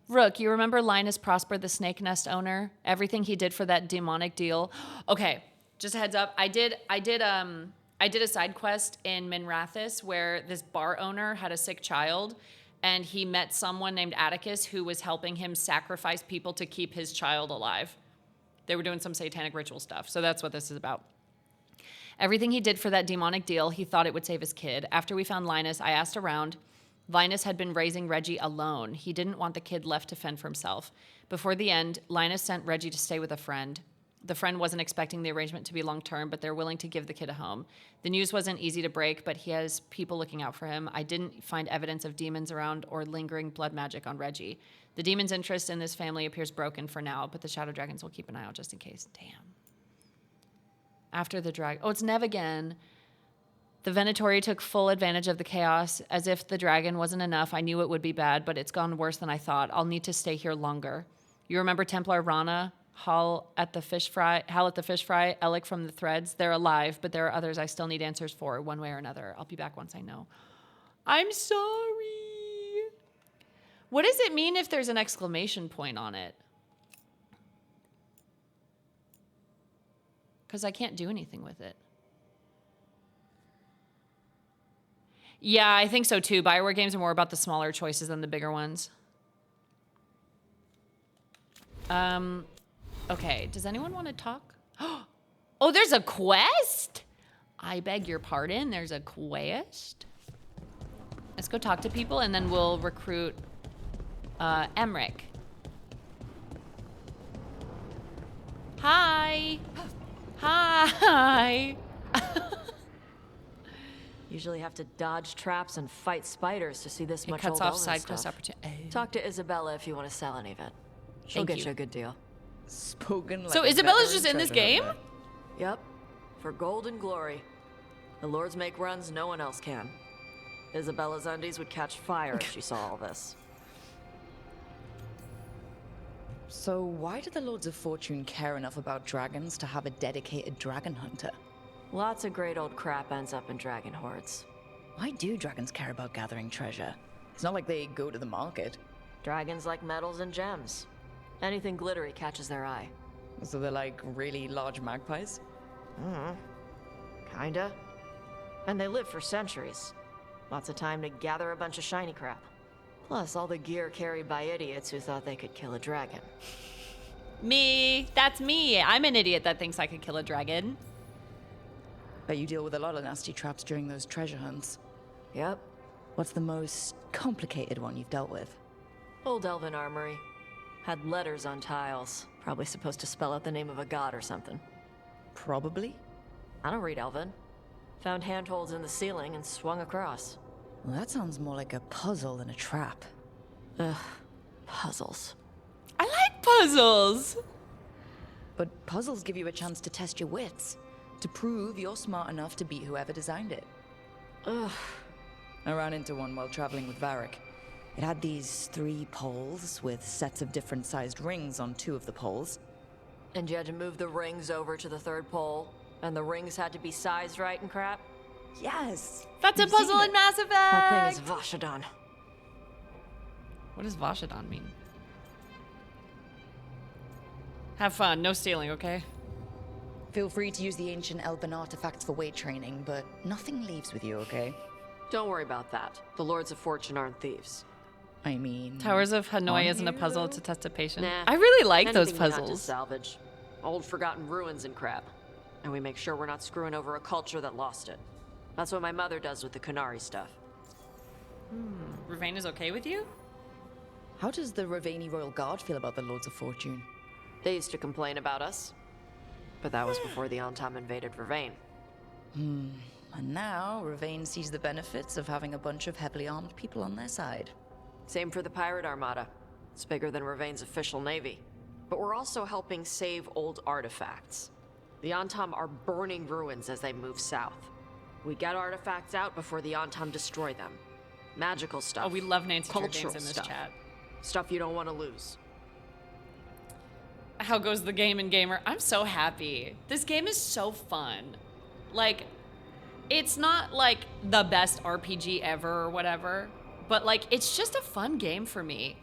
Rook, you remember Linus Prosper, the Snake Nest owner? Everything he did for that demonic deal. Okay, just a heads up. I did a side quest in Minrathis where this bar owner had a sick child, and he met someone named Atticus who was helping him sacrifice people to keep his child alive. They were doing some satanic ritual stuff. So that's what this is about. Everything he did for that demonic deal, he thought it would save his kid. After we found Linus, I asked around. Linus had been raising Reggie alone. He didn't want the kid left to fend for himself. Before the end, Linus sent Reggie to stay with a friend. The friend wasn't expecting the arrangement to be long-term, but they're willing to give the kid a home. The news wasn't easy to break, but he has people looking out for him. I didn't find evidence of demons around or lingering blood magic on Reggie. The demon's interest in this family appears broken for now, but the Shadow Dragons will keep an eye out just in case. Damn. After the drag... Oh, it's Nev again. The Venatori took full advantage of the chaos. As if the dragon wasn't enough, I knew it would be bad, but it's gone worse than I thought. I'll need to stay here longer. You remember Templar Rana? Hal at the fish fry, Alec from the Threads. They're alive, but there are others I still need answers for, one way or another. I'll be back once I know. I'm sorry. What does it mean if there's an exclamation point on it? Because I can't do anything with it. Yeah, I think so too. Bioware games are more about the smaller choices than the bigger ones. Okay, does anyone want to talk? Oh, there's a quest? I beg your pardon, there's a quest? Let's go talk to people and then we'll recruit Emmerich. Hi. Hi. Usually have to dodge traps and fight spiders to see this It much cuts old off elven side quest stuff. opportunity. Talk to Isabella if you want to sell any of it. She'll Thank get you. you a good deal. Spoken like So a Isabella's veteran just in this treasure game? hunter. Yep. For gold and glory. The lords make runs no one else can. Isabella's undies would catch fire if she saw all this. So why do the Lords of Fortune care enough about dragons to have a dedicated dragon hunter? Lots of great old crap ends up in dragon hordes. Why do dragons care about gathering treasure? It's not like they go to the market. Dragons like metals and gems. Anything glittery catches their eye. So they're like really large magpies? Kinda. And they live for centuries. Lots of time to gather a bunch of shiny crap. Plus, all the gear carried by idiots who thought they could kill a dragon. Me. That's me. I'm an idiot that thinks I could kill a dragon. Bet you deal with a lot of nasty traps during those treasure hunts. Yep. What's the most complicated one you've dealt with? Old elven armory. Had letters on tiles. Probably supposed to spell out the name of a god or something. Probably. I don't read elven. Found handholds in the ceiling and swung across. Well, that sounds more like a puzzle than a trap. Ugh. Puzzles. I like puzzles. But puzzles give you a chance to test your wits. To prove you're smart enough to beat whoever designed it. Ugh. I ran into one while traveling with Varric. It had these 3 poles with sets of different sized rings on 2 of the poles. And you had to move the rings over to the 3rd pole, and the rings had to be sized right and crap? Yes! That's a You've seen puzzle it. in Mass Effect. That thing is Vashadon. What does Vashadon mean? Have fun. No stealing, okay? Feel free to use the ancient elven artifacts for weight training, but nothing leaves with you, okay? Don't worry about that. The Lords of Fortune aren't thieves. I mean... Towers of Hanoi on isn't a you, puzzle though? to test a patient. Nah. I really like those Anything we got to puzzles. salvage. Old forgotten ruins and crap. And we make sure we're not screwing over a culture that lost it. That's what my mother does with the Canary stuff. Ravane is okay with you? How does the Ravani Royal Guard feel about the Lords of Fortune? They used to complain about us. But that was before the Antam invaded Vervain. And now, Ravane sees the benefits of having a bunch of heavily armed people on their side. Same for the Pirate Armada. It's bigger than Ravain's official navy. But we're also helping save old artifacts. The Antam are burning ruins as they move south. We get artifacts out before the Antam destroy them. Magical stuff. Oh, we love Nancy Drew cultural games in this stuff. chat. Stuff you don't want to lose. How goes the game and gamer? I'm so happy. This game is so fun. Like, it's not like the best RPG ever or whatever, but like, it's just a fun game for me.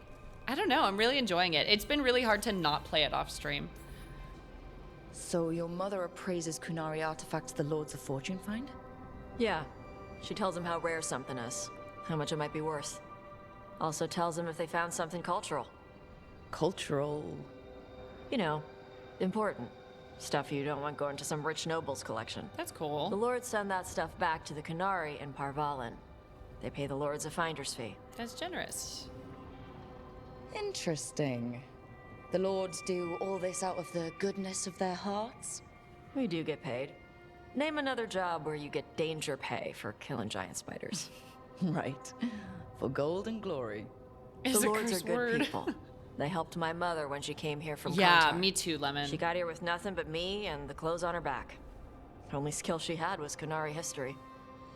I don't know, I'm really enjoying it. It's been really hard to not play it off stream. So your mother appraises Kunari artifacts the Lords of Fortune find? Yeah. She tells him how rare something is. How much it might be worth. Also tells them if they found something cultural. Cultural. You know, important. Stuff you don't want going to some rich noble's collection. That's The cool. lords send that stuff back to the Canary in Parvalin. They pay the lords a finder's fee. That's generous. Interesting. The lords do all this out of the goodness of their hearts? We do get paid. Name another job where you get danger pay for killing giant spiders. Right. For gold and glory. It's The a lords are curse good word. people. They helped my mother when she came here from Yeah, Contact. me too, Lemon. She got here with nothing but me and the clothes on her back. Only skill she had was Canary history.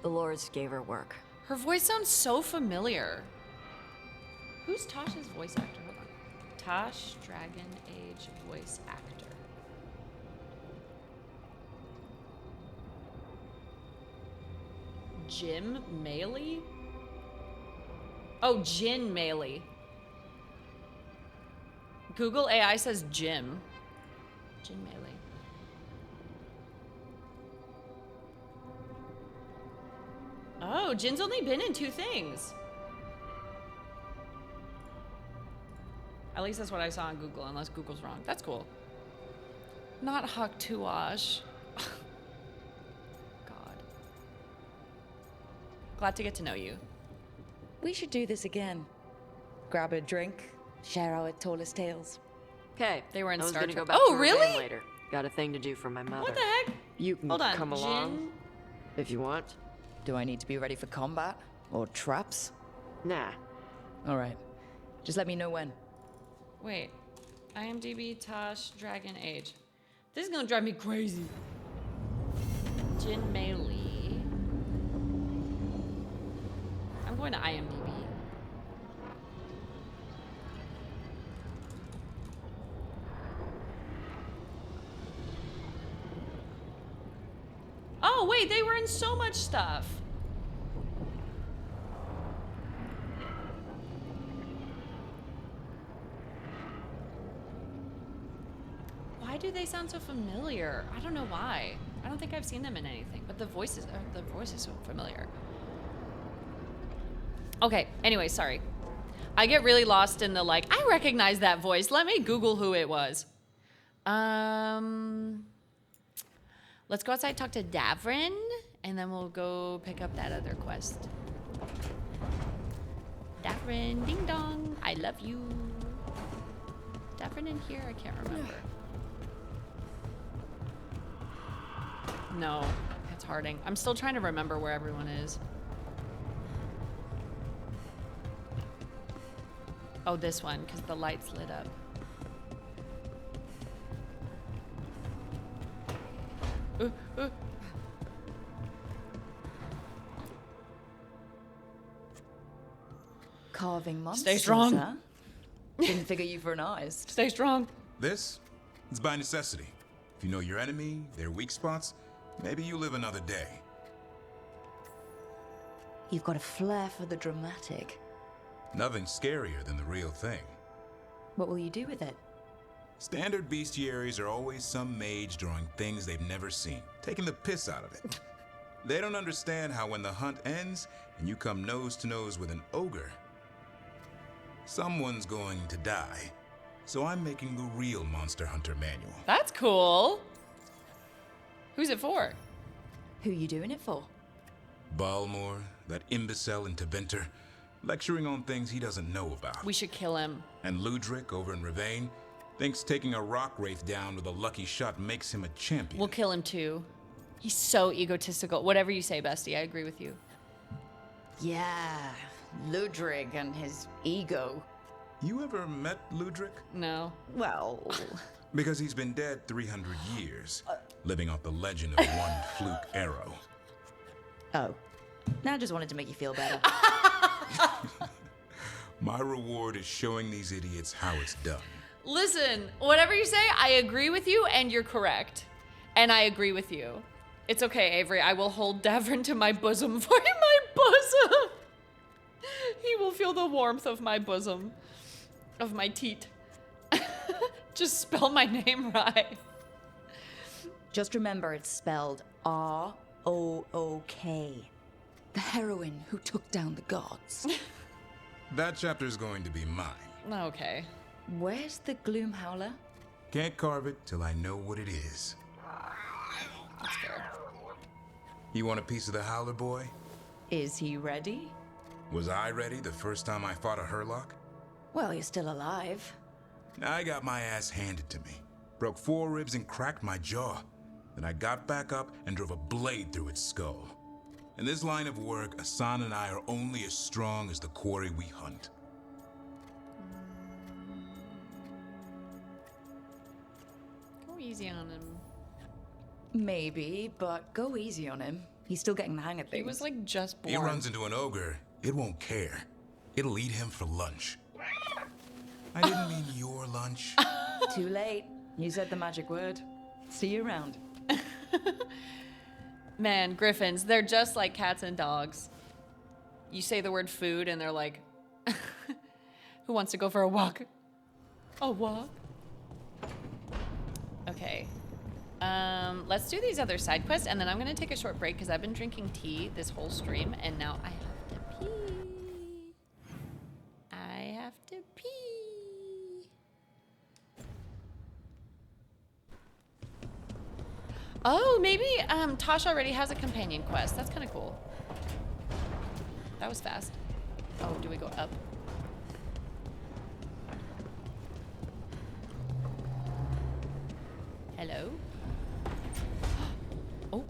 The lords gave her work. Her voice sounds so familiar. Who's Tasha's voice actor? Hold on. Tosh, Dragon Age voice actor. Jim Maley? Oh, Jin Maley. Google AI says Jim. Jin Maley. Oh, Jin's only been in 2 things. At least that's what I saw on Google, unless Google's wrong. That's cool. Not Hak Tuaj. God. Glad to get to know you. We should do this again. Grab a drink, share our tallest tales. Okay, They were in I was Star gonna Trek. go back Oh, to really? Ravane later. Got a thing to do for my mother. What the heck? You can Hold on. come along if you want. Do I need to be ready for combat? Or traps? Nah. Alright. Just let me know when. Wait. IMDb Tosh Dragon Age. This is gonna drive me crazy. Jin Meili. I'm going to IMDb. Oh, wait, they were in so much stuff. Why do they sound so familiar? I don't know why. I don't think I've seen them in anything, but the voice is so familiar. Okay, anyway, sorry. I get really lost in the like, I recognize that voice. Let me Google who it was. Let's go outside, talk to Davrin, and then we'll go pick up that other quest. Davrin, ding dong, I love you. Davrin in here? I can't remember. No, it's Harding. I'm still trying to remember where everyone is. Oh, this one, because the lights lit up. Carving monsters, Stay strong. Huh? Didn't figure you for an artist. Stay strong. This? It's by necessity. If you know your enemy, their weak spots, maybe you live another day. You've got a flair for the dramatic. Nothing scarier than the real thing. What will you do with it? Standard bestiaries are always some mage drawing things they've never seen, taking the piss out of it. They don't understand how when the hunt ends and you come nose to nose with an ogre, someone's going to die. So I'm making the real Monster Hunter manual. That's cool. Who's it for? Who you doing it for? Balmor, that imbecile in Teventer, lecturing on things he doesn't know about. We should kill him. And Ludric over in Ravane thinks taking a rock wraith down with a lucky shot makes him a champion. We'll kill him too. He's so egotistical. Whatever you say, bestie, I agree with you. Yeah, Ludrig and his ego. You ever met Ludric? No. Well, Because he's been dead 300 years, living off the legend of one fluke arrow. oh. Now I just wanted to make you feel better. My reward is showing these idiots how it's done. Listen, whatever you say, I agree with you and you're correct. And I agree with you. It's okay, Avery. I will hold Davrin to my bosom for my bosom. He will feel the warmth of my bosom, of my teat. Just spell my name right. Just remember it's spelled R-O-O-K. The heroine who took down the gods. That chapter's going to be mine. Okay. Where's the Gloom Howler? Can't carve it till I know what it is. That's fair. You want a piece of the Howler, boy? Is he ready? Was I ready the first time I fought a Hurlock? Well, you're still alive. I got my ass handed to me. Broke 4 ribs and cracked my jaw. Then I got back up and drove a blade through its skull. In this line of work, Asan and I are only as strong as the quarry we hunt. Go easy on him. Maybe, but go easy on him. He's still getting the hang of things. He was like just born. He runs into an ogre, it won't care. It'll eat him for lunch. I didn't mean your lunch. Too late. You said the magic word. See you around. Man, griffins, they're just like cats and dogs. You say the word food and they're like, who wants to go for a walk? A walk? Okay. Let's do these other side quests and then I'm gonna take a short break because I've been drinking tea this whole stream and now I have to pee. I have to pee. Oh, maybe Tosh already has a companion quest. That's kind of cool. That was fast. Oh, do we go up? Hello? Oh.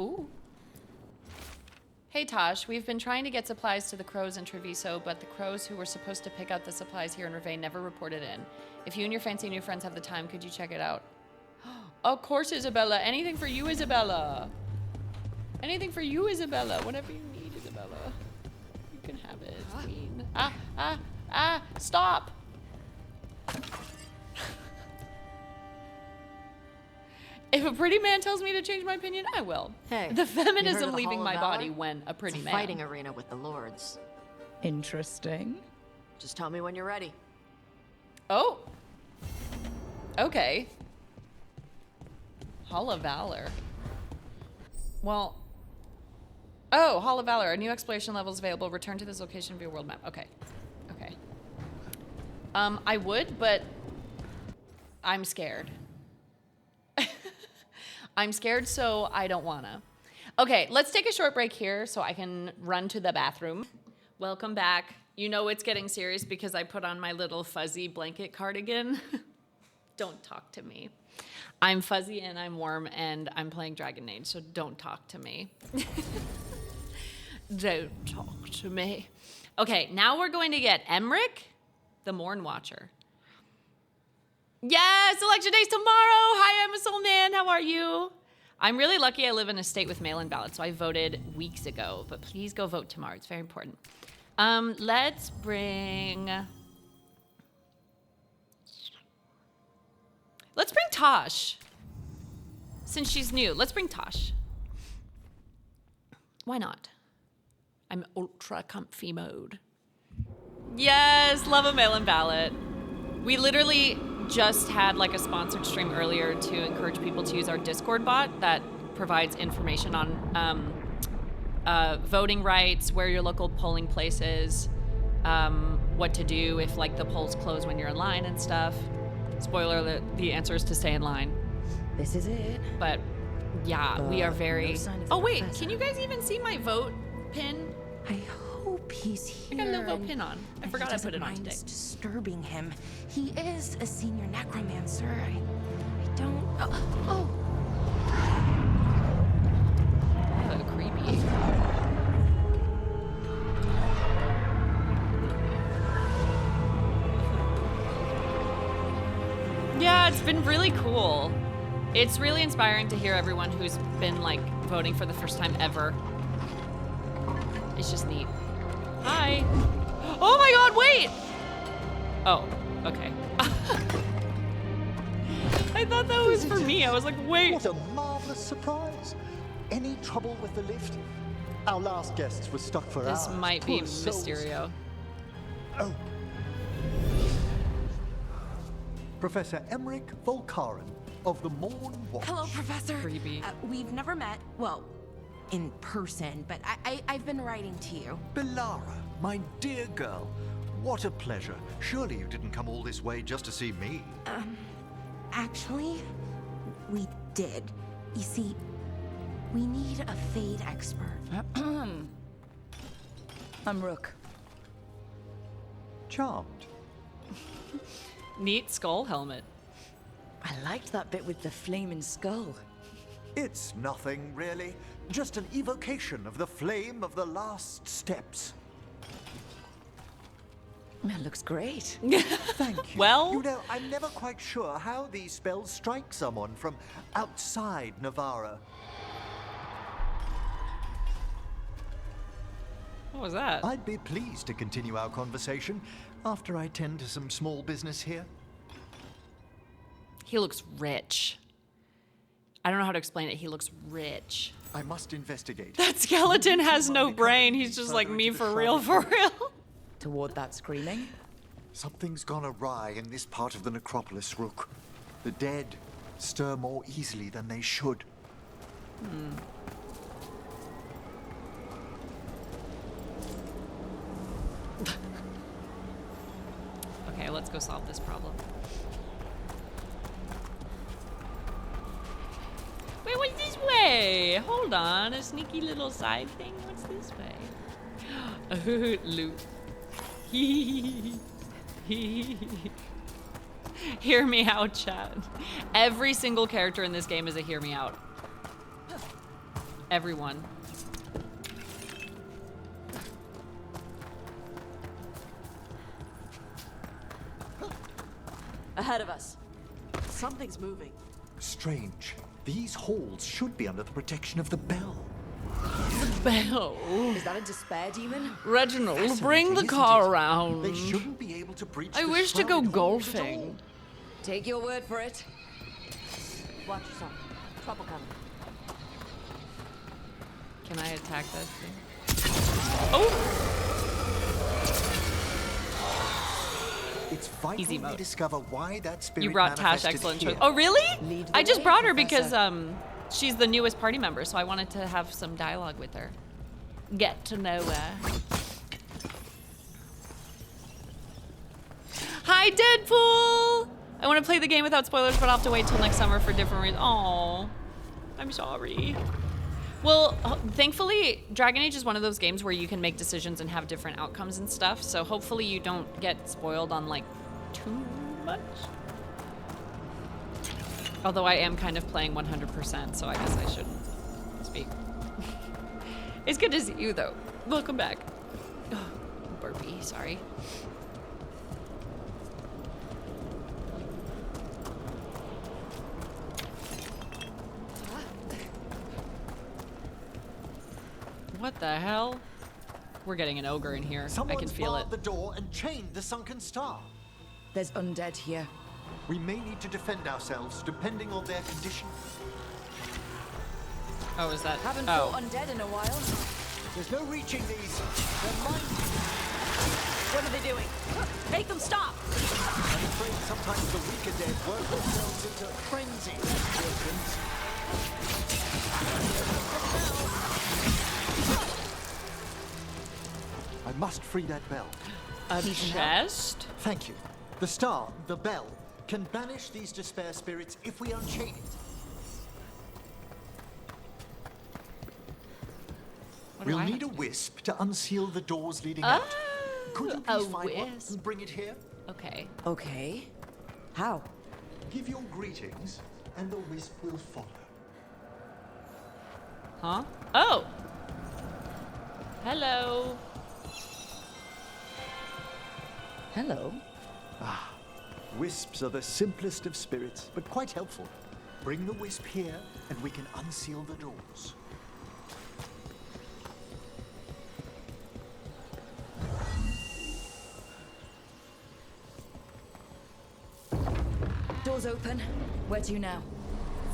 Ooh. Hey Tosh, we've been trying to get supplies to the crows in Treviso, but the crows who were supposed to pick out the supplies here in Ravain never reported in. If you and your fancy new friends have the time, could you check it out? Of course, Isabella. Anything for you, Isabella. Anything for you, Isabella. Whatever you need, Isabella. You can have it, queen. Stop. If a pretty man tells me to change my opinion, I will. Hey, the you heard feminism of the leaving Hall my of body Valor? when a pretty It's a man. fighting arena with the lords. Interesting. Just tell me when you're ready. Oh. Okay. Hall of Valor. Well. Oh, Hall of Valor. A new exploration level is available. Return to this location via world map. Okay. Okay. I would, but I'm scared. I'm scared, so I don't wanna. Okay, let's take a short break here so I can run to the bathroom. Welcome back. You know it's getting serious because I put on my little fuzzy blanket cardigan. Don't talk to me. I'm fuzzy and I'm warm and I'm playing Dragon Age, so don't talk to me. Don't talk to me. Okay, now we're going to get Emmerich, the Morn Watcher. Yes, election day's tomorrow. Hi, I'm a soul man. How are you? I'm really lucky I live in a state with mail-in ballots, so I voted weeks ago, but please go vote tomorrow. It's very important. Let's bring Tosh. Since she's new, let's bring Tosh. Why not? I'm ultra comfy mode. Yes, love a mail-in ballot. We literally just had like a sponsored stream earlier to encourage people to use our Discord bot that provides information on voting rights, where your local polling place is, what to do if like the polls close when you're in line and stuff. Spoiler alert, the answer is to stay in line. This is it. But yeah, we are very... no sign of the Oh wait, professor. can you guys even see my vote pin? I hope he's here. I got a little vote and- pin on. I and forgot he I put it on doesn't mind today. us disturbing him. He is a senior necromancer. I don't. Oh. Creepy. Yeah, it's been really cool. It's really inspiring to hear everyone who's been like voting for the first time ever. It's just neat. Hi. Oh my god, wait! Oh, okay. I thought that was for me. I was like, wait. What a marvelous surprise. Any trouble with the lift? Our last guests were stuck for hours. This might be Poor souls. Mysterio. Oh. Professor Emmerich Volkaren of the Morn Watch. Hello, Professor. Creepy. We've never met. Well, in person, but I've been writing to you. Belara, my dear girl, what a pleasure. Surely you didn't come all this way just to see me. Actually, we did. You see, we need a Fade expert. I'm Rook. Charmed. Neat skull helmet. I liked that bit with the flaming skull. It's nothing, really. Just an evocation of the flame of the last steps. That looks great. Thank you. Well? You know, I'm never quite sure how these spells strike someone from outside Navarra. What was that? I'd be pleased to continue our conversation after I tend to some small business here. He looks rich. I don't know how to explain it. He looks rich. I must investigate. That skeleton has no brain. He's just like me for real, for real. Toward that screaming? Something's gone awry in this part of the necropolis, Rook. The dead stir more easily than they should. Okay, let's go solve this problem. Wait, what's this way? Hold on, a sneaky little side thing. What's this way? Loot. Hear me out, chat. Every single character in this game is a hear me out. Everyone. Ahead of us. Something's moving. Strange. These halls should be under the protection of the bell. Bell. Is that a despair demon? Reginald, bring the car around. They shouldn't be able to breach I the wish to go shrouded halls at all. golfing. Take your word for it. Watch yourself. Trouble coming. Can I attack this thing? Oh! It's vital Easy we mode. discover why that spirit You brought Tash, manifested excellent here. choice. Oh, really? Lead the I just way, brought her Professor. because she's the newest party member, so I wanted to have some dialogue with her. Get to know her. Hi, Deadpool! I want to play the game without spoilers, but I'll have to wait till next summer for different reasons. Oh, I'm sorry. Well, thankfully, Dragon Age is one of those games where you can make decisions and have different outcomes and stuff, so hopefully you don't get spoiled on, like, too much. Although I am kind of playing 100%, so I guess I shouldn't speak. It's good to see you, though. Welcome back. Oh, burpee, sorry. What the hell? We're getting an ogre in here. I can feel it. Someone's barred the door and chained the sunken star. There's undead here. We may need to defend ourselves depending on their condition. Oh, is that? Haven't Oh. fought undead in a while. There's no reaching these. They're mine. What are they doing? Make them stop! I'm afraid sometimes the weaker dead work themselves into frenzy. I must free that bell. A chest? Thank you. The star, the bell, can banish these despair spirits if we unchain it. What do We'll I need a have to do? wisp to unseal the doors leading out. Could you a please find one wisp. and bring it here? Okay. Okay. How? Give your greetings, and the wisp will follow. Huh? Oh! Hello. Hello. Wisps are the simplest of spirits, but quite helpful. Bring the wisp here, and we can unseal the doors. Doors open. Where to now?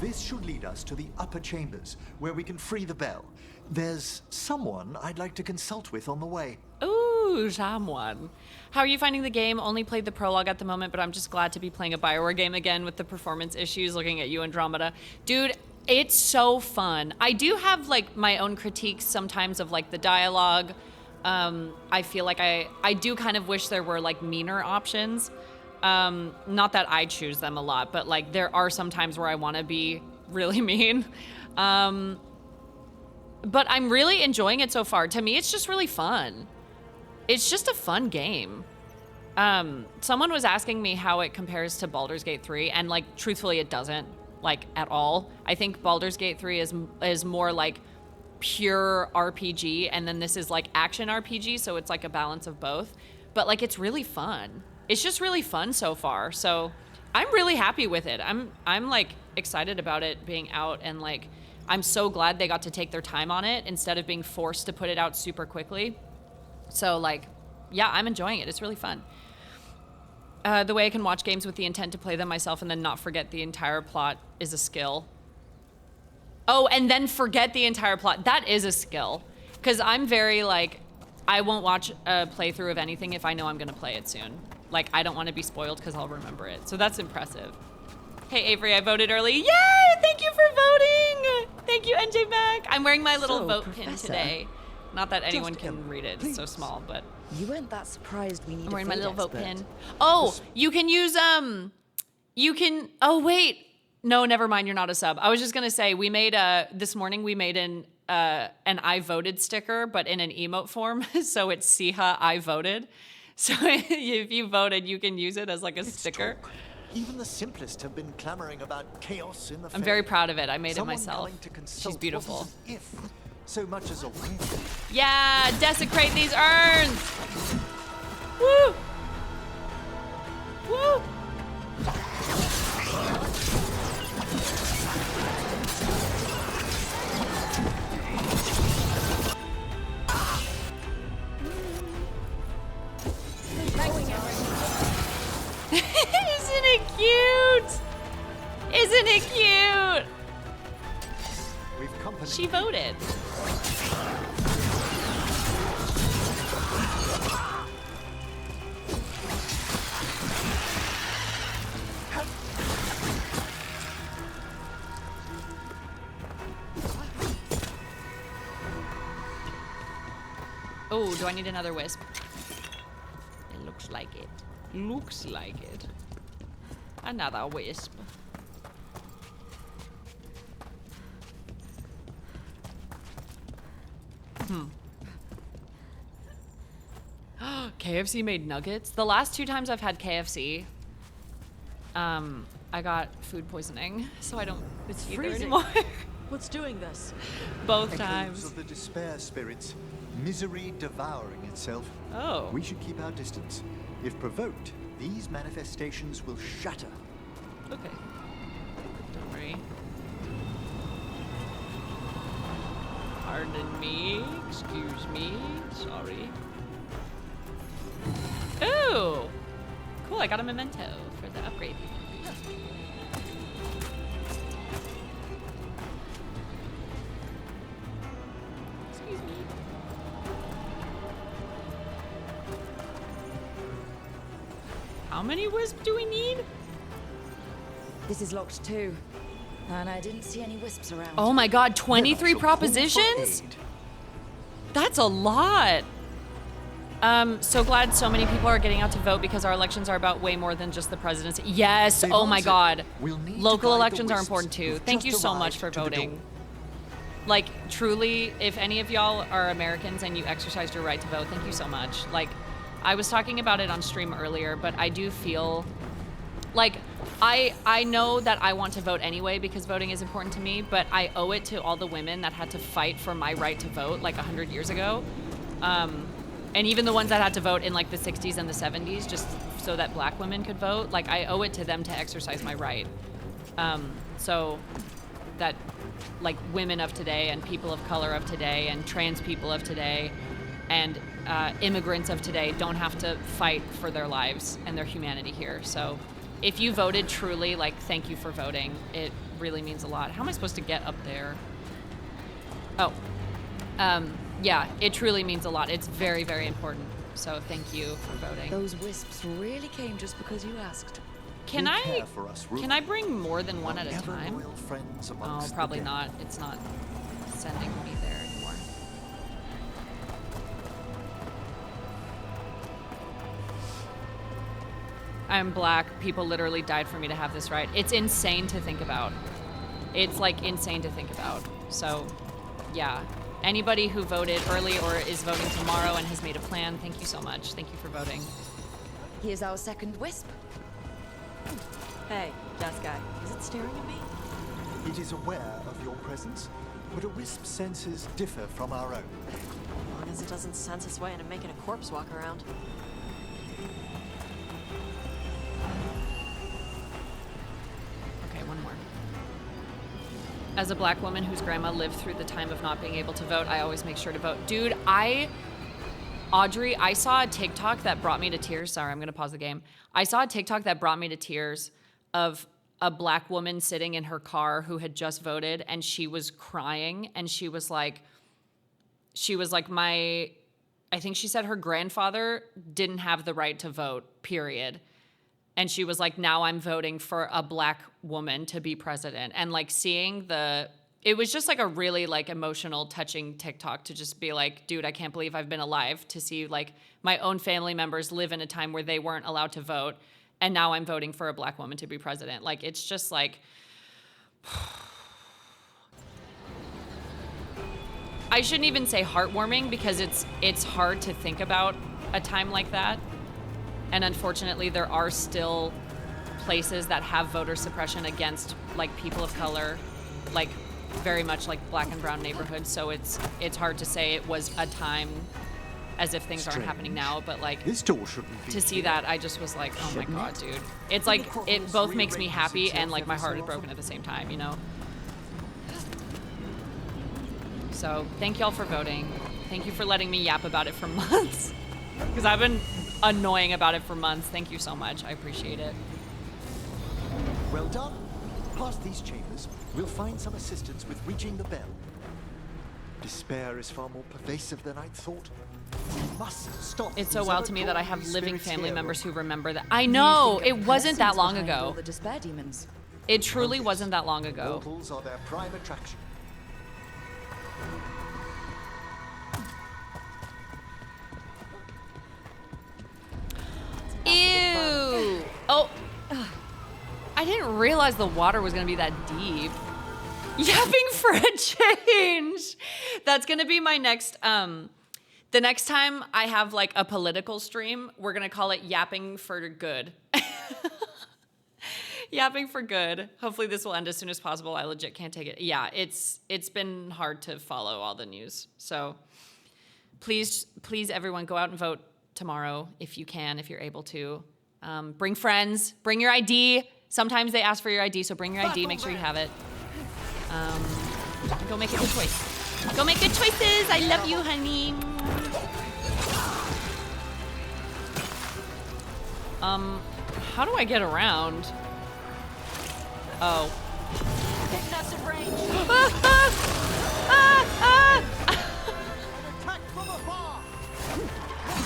This should lead us to the upper chambers, where we can free the bell. There's someone I'd like to consult with on the way. Ooh, someone. How are you finding the game? Only played the prologue at the moment, but I'm just glad to be playing a Bioware game again with the performance issues, looking at you, Andromeda. Dude, It's so fun. I do have like my own critiques sometimes of like the dialogue. I feel like I do kind of wish there were like meaner options. Not that I choose them a lot, but like there are some times where I want to be really mean. But I'm really enjoying it so far. To me, it's just really fun. It's just a fun game. Someone was asking me how it compares to Baldur's Gate 3, and like truthfully it doesn't, like at all. I think Baldur's Gate 3 is more like pure RPG, and then this is like action RPG, so it's like a balance of both. But like it's really fun. It's just really fun so far. So I'm really happy with it. I'm like excited about it being out, and like I'm so glad they got to take their time on it instead of being forced to put it out super quickly. So like, yeah, I'm enjoying it. It's really fun. The way I can watch games with the intent to play them myself and then not forget the entire plot is a skill. Oh, and then forget the entire plot. That is a skill. Because I'm very like, I won't watch a playthrough of anything if I know I'm going to play it soon. Like, I don't want to be spoiled because I'll remember it. So that's impressive. Hey, Avery, I voted early. Yay! Thank you for voting! Thank you, NJ Mac. I'm wearing my little vote pin today. Not that anyone can read it. It's so small, but... You weren't that surprised we need I'm wearing my little vote pin. expert. Oh, you can use, you can... Oh, wait. No, never mind. You're not a sub. I was just going to say, we made, this morning we made an I voted sticker, but in an emote form. So it's Siha I voted. So if you voted, you can use it as like a sticker. True. Even the simplest have been clamoring about chaos in the I'm very proud of it. I made it myself. Going to consult She's beautiful. what is if so much as a win. Yeah, desecrate these urns. Woo! Woo! Isn't it cute? Isn't it cute? We've company. She voted. Oh, do I need another wisp? It looks like it. Looks like it. Another wisp. KFC made nuggets. The last 2 times I've had KFC, I got food poisoning, so I don't eat there anymore. What's doing this? Both Echoes times. of the despair spirits, misery devouring itself. Oh. We should keep our distance. If provoked, these manifestations will shatter. Okay. Don't worry. Pardon me. Excuse me. Sorry. Ooh! Cool, I got a memento for the upgrade. Excuse me. How many wisps do we need? This is locked too. And I didn't see any wisps around. Oh my god, 23 propositions? That's a lot. So glad so many people are getting out to vote because our elections are about way more than just the presidency. Yes, oh my god. Local elections are important too. Thank you so much for voting. Like, truly, if any of y'all are Americans and you exercised your right to vote, thank you so much. Like, I was talking about it on stream earlier, but I do feel like I know that I want to vote anyway because voting is important to me, but I owe it to all the women that had to fight for my right to vote like 100 years ago. And even the ones that had to vote in like the 60s and the 70s just so that black women could vote, like I owe it to them to exercise my right. So that like women of today and people of color of today and trans people of today and immigrants of today don't have to fight for their lives and their humanity here. So if you voted truly, like, thank you for voting. It really means a lot. How am I supposed to get up there? Oh, yeah, it truly means a lot. It's very, very important. So thank you for voting. Those wisps really came just because you asked. Can They I care for us, Rook. can I bring more than one at a Ever time? loyal friends Oh, amongst the probably dead. not. It's not sending me there anymore. I'm black. People literally died for me to have this right. It's insane to think about. It's like insane to think about. So, yeah. Anybody who voted early or is voting tomorrow and has made a plan, thank you so much. Thank you for voting. Here's our second wisp. Hey, that guy. Is it staring at me? It is aware of your presence, but a wisp's senses differ from our own. As long as it doesn't sense its way into making a corpse walk around. Okay, one more. As a black woman whose grandma lived through the time of not being able to vote, I always make sure to vote. Dude, Audrey, I saw a TikTok that brought me to tears. Sorry, I'm going to pause the game. I saw a TikTok that brought me to tears of a black woman sitting in her car who had just voted, and she was crying, and she was like, I think she said her grandfather didn't have the right to vote, period. And she was like, now I'm voting for a black woman to be president. And like seeing it was just like a really like emotional, touching TikTok to just be like, dude, I can't believe I've been alive to see like my own family members live in a time where they weren't allowed to vote. And now I'm voting for a black woman to be president. Like, it's just like, I shouldn't even say heartwarming because it's hard to think about a time like that. And unfortunately, there are still places that have voter suppression against like people of color, like very much like black and brown neighborhoods. So it's hard to say it was a time as if things aren't happening now, but like this door shouldn't be to see that, I just was like, oh my God, dude. It's like, it both makes me happy and like my heart is broken at the same time, you know? So thank y'all for voting. Thank you for letting me yap about it for months. Because I've been annoying about it for months. Thank you so much. I appreciate it. Well done. Past these chambers, we'll find some assistance with reaching the bell. Despair is far more pervasive than I'd thought. We must stop. It's so wild to me that I have living family members who remember that. I know, it wasn't that long ago. The despair demons. It truly wasn't that long ago. Mortals are their prime attraction. Ew. Oh. I didn't realize the water was gonna be that deep. Yapping for a change. That's gonna be my next, the next time I have like a political stream, we're gonna call it Yapping for Good. Yapping for Good. Hopefully this will end as soon as possible. I legit can't take it. Yeah, it's been hard to follow all the news. So please everyone go out and vote tomorrow if you can, if you're able to. Bring friends, bring your ID. Sometimes they ask for your ID, so bring your ID, make sure you have it. Go make a good choice. Go make good choices. I love you, honey. How do I get around? Oh.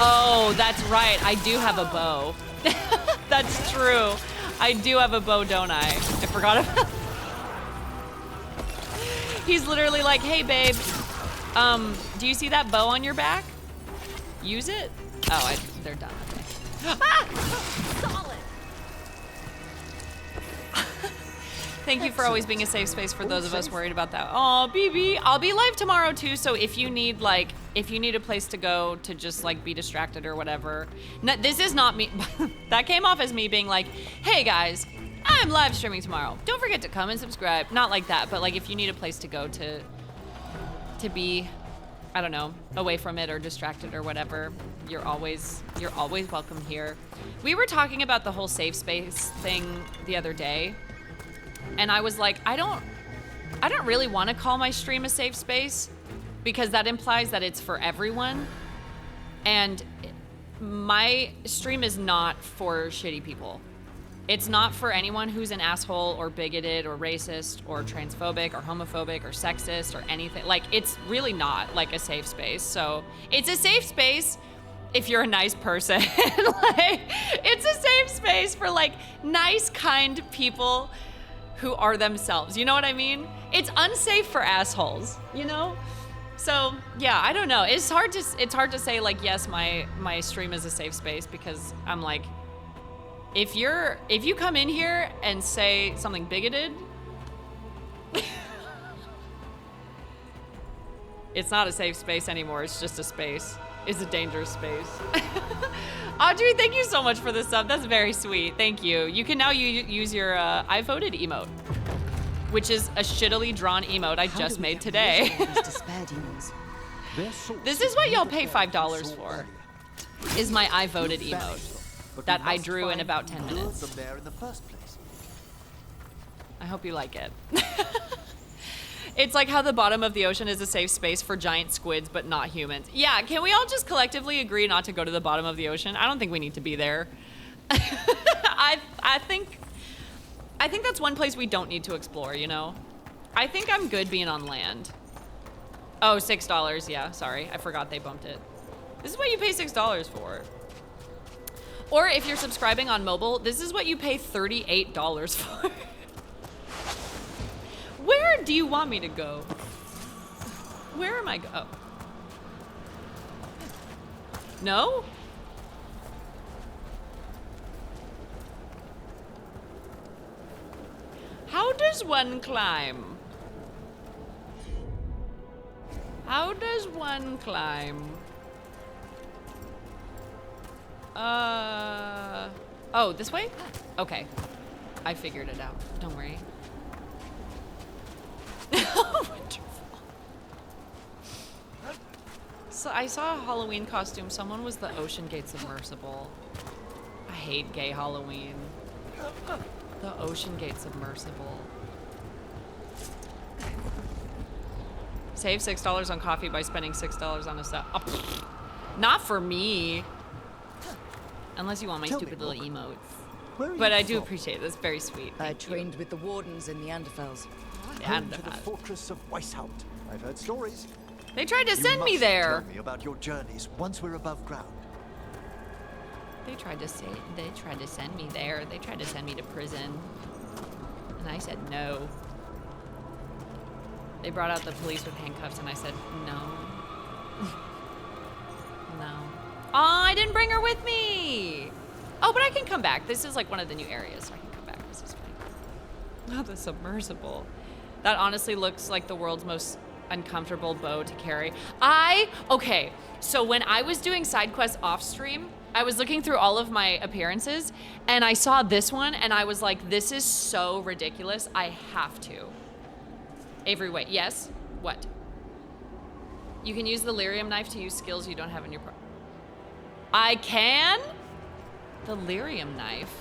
Oh, that's right. I do have a bow. That's true. I do have a bow, don't I? I forgot about. He's literally like, hey, babe, do you see that bow on your back? Use it? Oh, they're done. Okay. Solid. Thank you for always being a safe space for those of us worried about that. Oh, BB, I'll be live tomorrow too. So if you need a place to go to just like be distracted or whatever. No, this is not me. That came off as me being like, hey guys, I'm live streaming tomorrow. Don't forget to come and subscribe. Not like that, but like if you need a place to go to be, I don't know, away from it or distracted or whatever, you're always welcome here. We were talking about the whole safe space thing the other day. And I was like, I don't really want to call my stream a safe space because that implies that it's for everyone. And my stream is not for shitty people. It's not for anyone who's an asshole or bigoted or racist or transphobic or homophobic or sexist or anything. Like, it's really not like a safe space. So it's a safe space if you're a nice person. Like, it's a safe space for like nice, kind people who are themselves. You know what I mean? It's unsafe for assholes, you know? So yeah, I don't know. It's hard to say like, yes, my stream is a safe space, because I'm like, if you come in here and say something bigoted, it's not a safe space anymore. It's just a space. It's a dangerous space. Audrey, thank you so much for the sub. That's very sweet. Thank you. You can now use your I voted emote, which is a shittily drawn emote I just made today. This is what y'all pay $5 for, is my I voted emote that I drew in about 10 minutes. I hope you like it. It's like how the bottom of the ocean is a safe space for giant squids, but not humans. Yeah, can we all just collectively agree not to go to the bottom of the ocean? I don't think we need to be there. I think that's one place we don't need to explore, you know? I think I'm good being on land. Oh, $6, yeah, sorry. I forgot they bumped it. This is what you pay $6 for. Or if you're subscribing on mobile, this is what you pay $38 for. Where do you want me to go? Where am I go? Oh. No? How does one climb? How does one climb? Oh, this way? Okay. I figured it out. Don't worry. So I saw a Halloween costume. Someone was the Ocean Gate submersible. I hate gay Halloween. The Ocean Gate submersible. Save $6 on coffee by spending $6 on a set. Oh, not for me. Unless you want my stupid little emotes. But I do appreciate it. That's very sweet. I trained with the wardens in the Anderfels. Home to the fortress of Weishaupt. I've heard stories. They tried to send me there. Tell me about your journeys once we're above ground. They tried to send me there. They tried to send me to prison. And I said no. They brought out the police with handcuffs and I said no. No. Oh, I didn't bring her with me. Oh, but I can come back. This is like one of the new areas, so I can come back. This is fine. Oh, the submersible. That honestly looks like the world's most uncomfortable bow to carry. Okay, so when I was doing side quests off stream, I was looking through all of my appearances and I saw this one and I was like, this is so ridiculous. I have to. Avery, wait, yes? What? You can use the lyrium knife to use skills you don't have in your I can? The lyrium knife.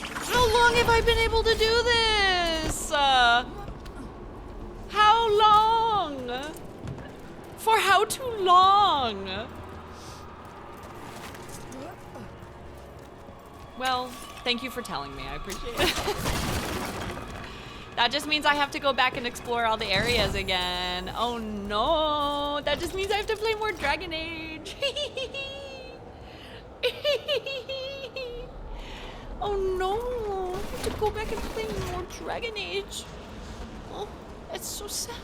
How long have I been able to do this? How long? For how too long? Well, thank you for telling me. I appreciate it. That just means I have to go back and explore all the areas again. Oh no, that just means I have to play more Dragon Age. Oh no, I have to go back and play more Dragon Age. Oh, that's so sad.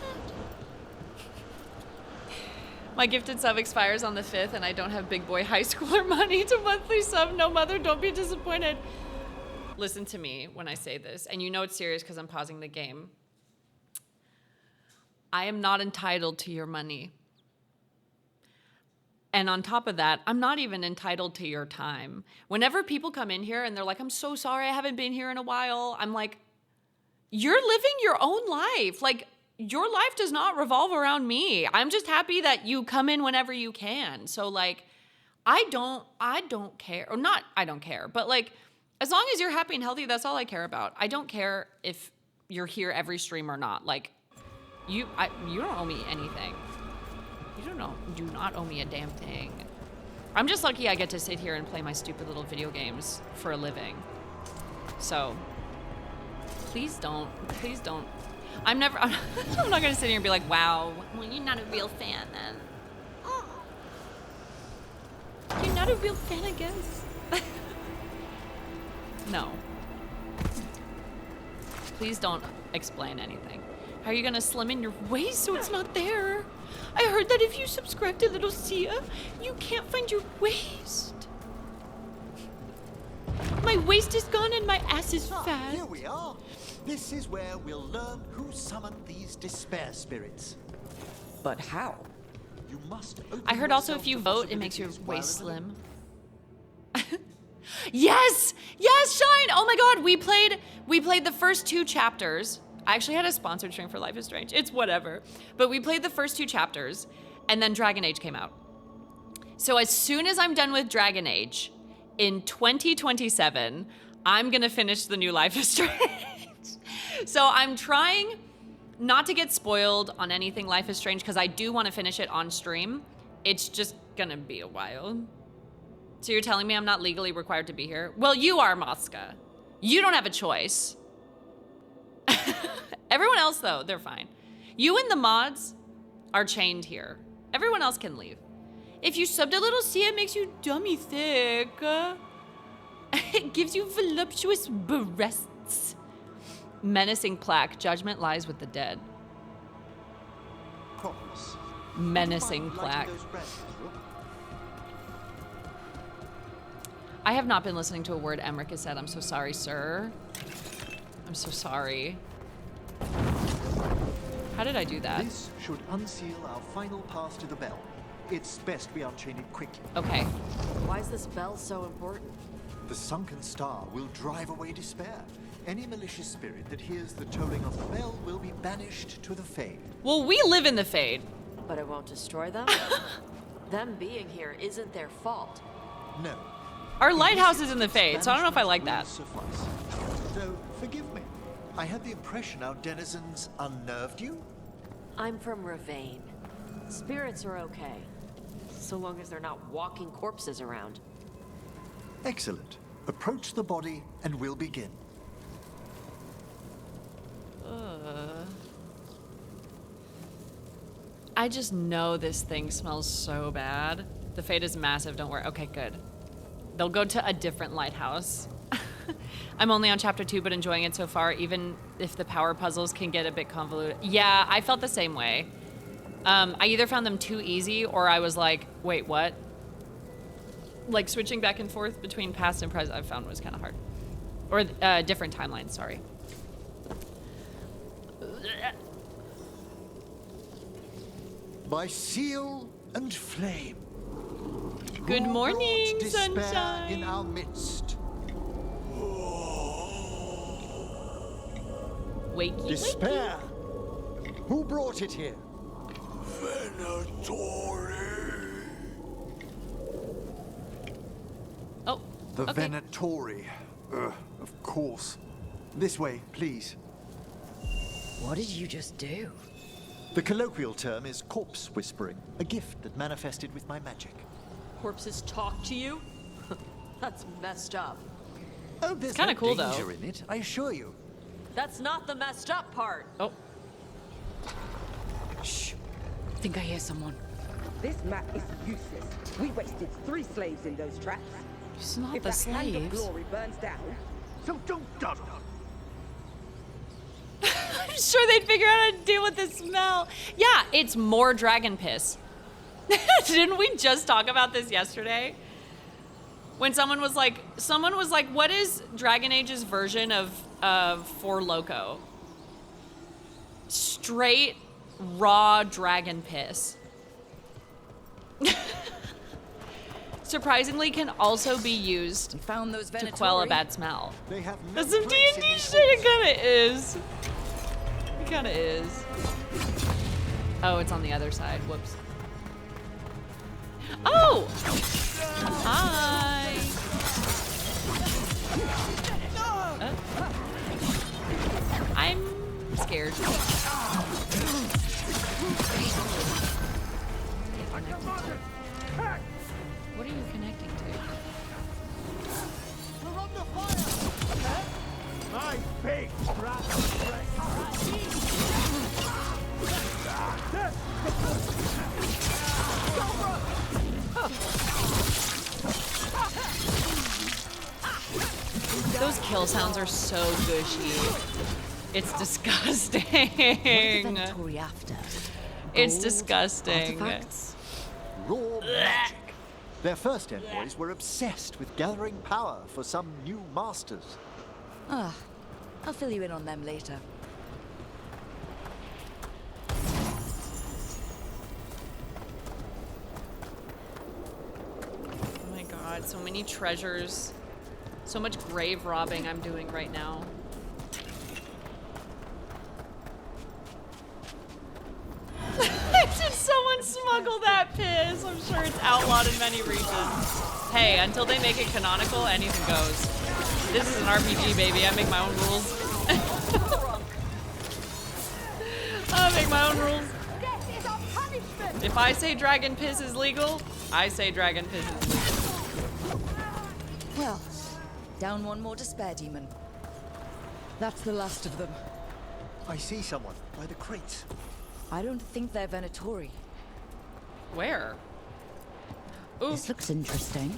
My gifted sub expires on the 5th and I don't have big boy high schooler money to monthly sub. No, mother, don't be disappointed. Listen to me when I say this, and you know it's serious because I'm pausing the game. I am not entitled to your money. And on top of that, I'm not even entitled to your time. Whenever people come in here and they're like, I'm so sorry, I haven't been here in a while, I'm like, you're living your own life. Like, your life does not revolve around me. I'm just happy that you come in whenever you can. So like, I don't care, or not, I don't care, but like, as long as you're happy and healthy, that's all I care about. I don't care if you're here every stream or not. Like, you don't owe me anything. You do not owe me a damn thing. I'm just lucky I get to sit here and play my stupid little video games for a living. So, Please don't. Please don't. I'm not gonna sit here and be like, wow, well, you're not a real fan then. You're not a real fan, I guess. No. Please don't explain anything. How are you gonna slim in your waist so it's not there? I heard that if you subscribe to littlesiha, you can't find your waist. My waist is gone and my ass is fat. Here we are. This is where we'll learn who summoned these despair spirits. But how? You must open I heard also if you vote, it makes your waist slim. Yes! Yes, Shine! Oh my god, we played the first 2 chapters. I actually had a sponsored stream for Life is Strange. It's whatever. But we played the first 2 chapters, and then Dragon Age came out. So as soon as I'm done with Dragon Age, in 2027, I'm gonna finish the new Life is Strange. So I'm trying not to get spoiled on anything Life is Strange, because I do want to finish it on stream. It's just gonna be a while. So you're telling me I'm not legally required to be here? Well, you are, Mosca. You don't have a choice. Everyone else, though, they're fine. You and the mods are chained here. Everyone else can leave. If you sub to littlesiha, it makes you dummy thick. It gives you voluptuous breasts. Menacing plaque. Judgment lies with the dead. Promise. Menacing plaque. I have not been listening to a word Emmerich has said. I'm so sorry, sir. I'm so sorry. How did I do that? This should unseal our final pass to the bell. It's best we unchain it quickly. Okay. Why is this bell so important? The sunken star will drive away despair. Any malicious spirit that hears the tolling of the bell will be banished to the Fade. Well, we live in the Fade. But it won't destroy them? Them being here isn't their fault. No. Our lighthouse is in the Fade, so I don't know if I like that. Suffice. Though, forgive me. I had the impression our denizens unnerved you? I'm from Ravane. Spirits are okay. So long as they're not walking corpses around. Excellent. Approach the body and we'll begin. I just know this thing smells so bad. The Fade is massive, don't worry. Okay, good. They'll go to a different lighthouse. I'm only on chapter 2, but enjoying it so far, even if the power puzzles can get a bit convoluted. Yeah, I felt the same way. I either found them too easy, or I was like, wait, what? Like, switching back and forth between past and present, I found was kind of hard. Or different timelines, sorry. By seal and flame. Good morning, despair sunshine. in our midst. Wakey, Despair. Who brought it here? Venatori. Oh, The okay. Venatori. Of course. This way, please. What did you just do? The colloquial term is corpse whispering, a gift that manifested with my magic. Corpses talk to you? That's messed up. Oh, there's kinda no cool, danger though. in it, I assure you. That's not the messed up part. Oh, Shh. Think I hear someone. This map is useless. We wasted 3 slaves in those traps. it's not If the that hand of slaves. glory burns down, So don't dawdle. I'm sure they'd figure out how to deal with the smell. Yeah, it's more dragon piss. Didn't we just talk about this yesterday? When someone was like, what is Dragon Age's version of Four Loko? Straight, raw dragon piss. Surprisingly, can also be used Found those to quell a Venatori? bad smell. They have no That's some place in D&D these shit, it halls. kinda is. It kinda is. Oh, it's on the other side, whoops. Oh! Hi! I'm scared. What are you connecting to? We're under fire! My big trap! kill sounds are so gushy. It's disgusting. After? It's disgusting. Artifacts? Raw magic. Their first envoys were obsessed with gathering power for some new masters. Ah, I'll fill you in on them later. Oh my god, so many treasures. So much grave robbing I'm doing right now. Did someone smuggle that piss? I'm sure it's outlawed in many regions. Hey, until they make it canonical, anything goes. This is an RPG, baby. I make my own rules. I make my own rules. If I say dragon piss is legal, I say dragon piss is legal. Well, down one more despair demon. That's the last of them. I see someone by the crates. I don't think they're Venatori. Where? Ooh. This looks interesting.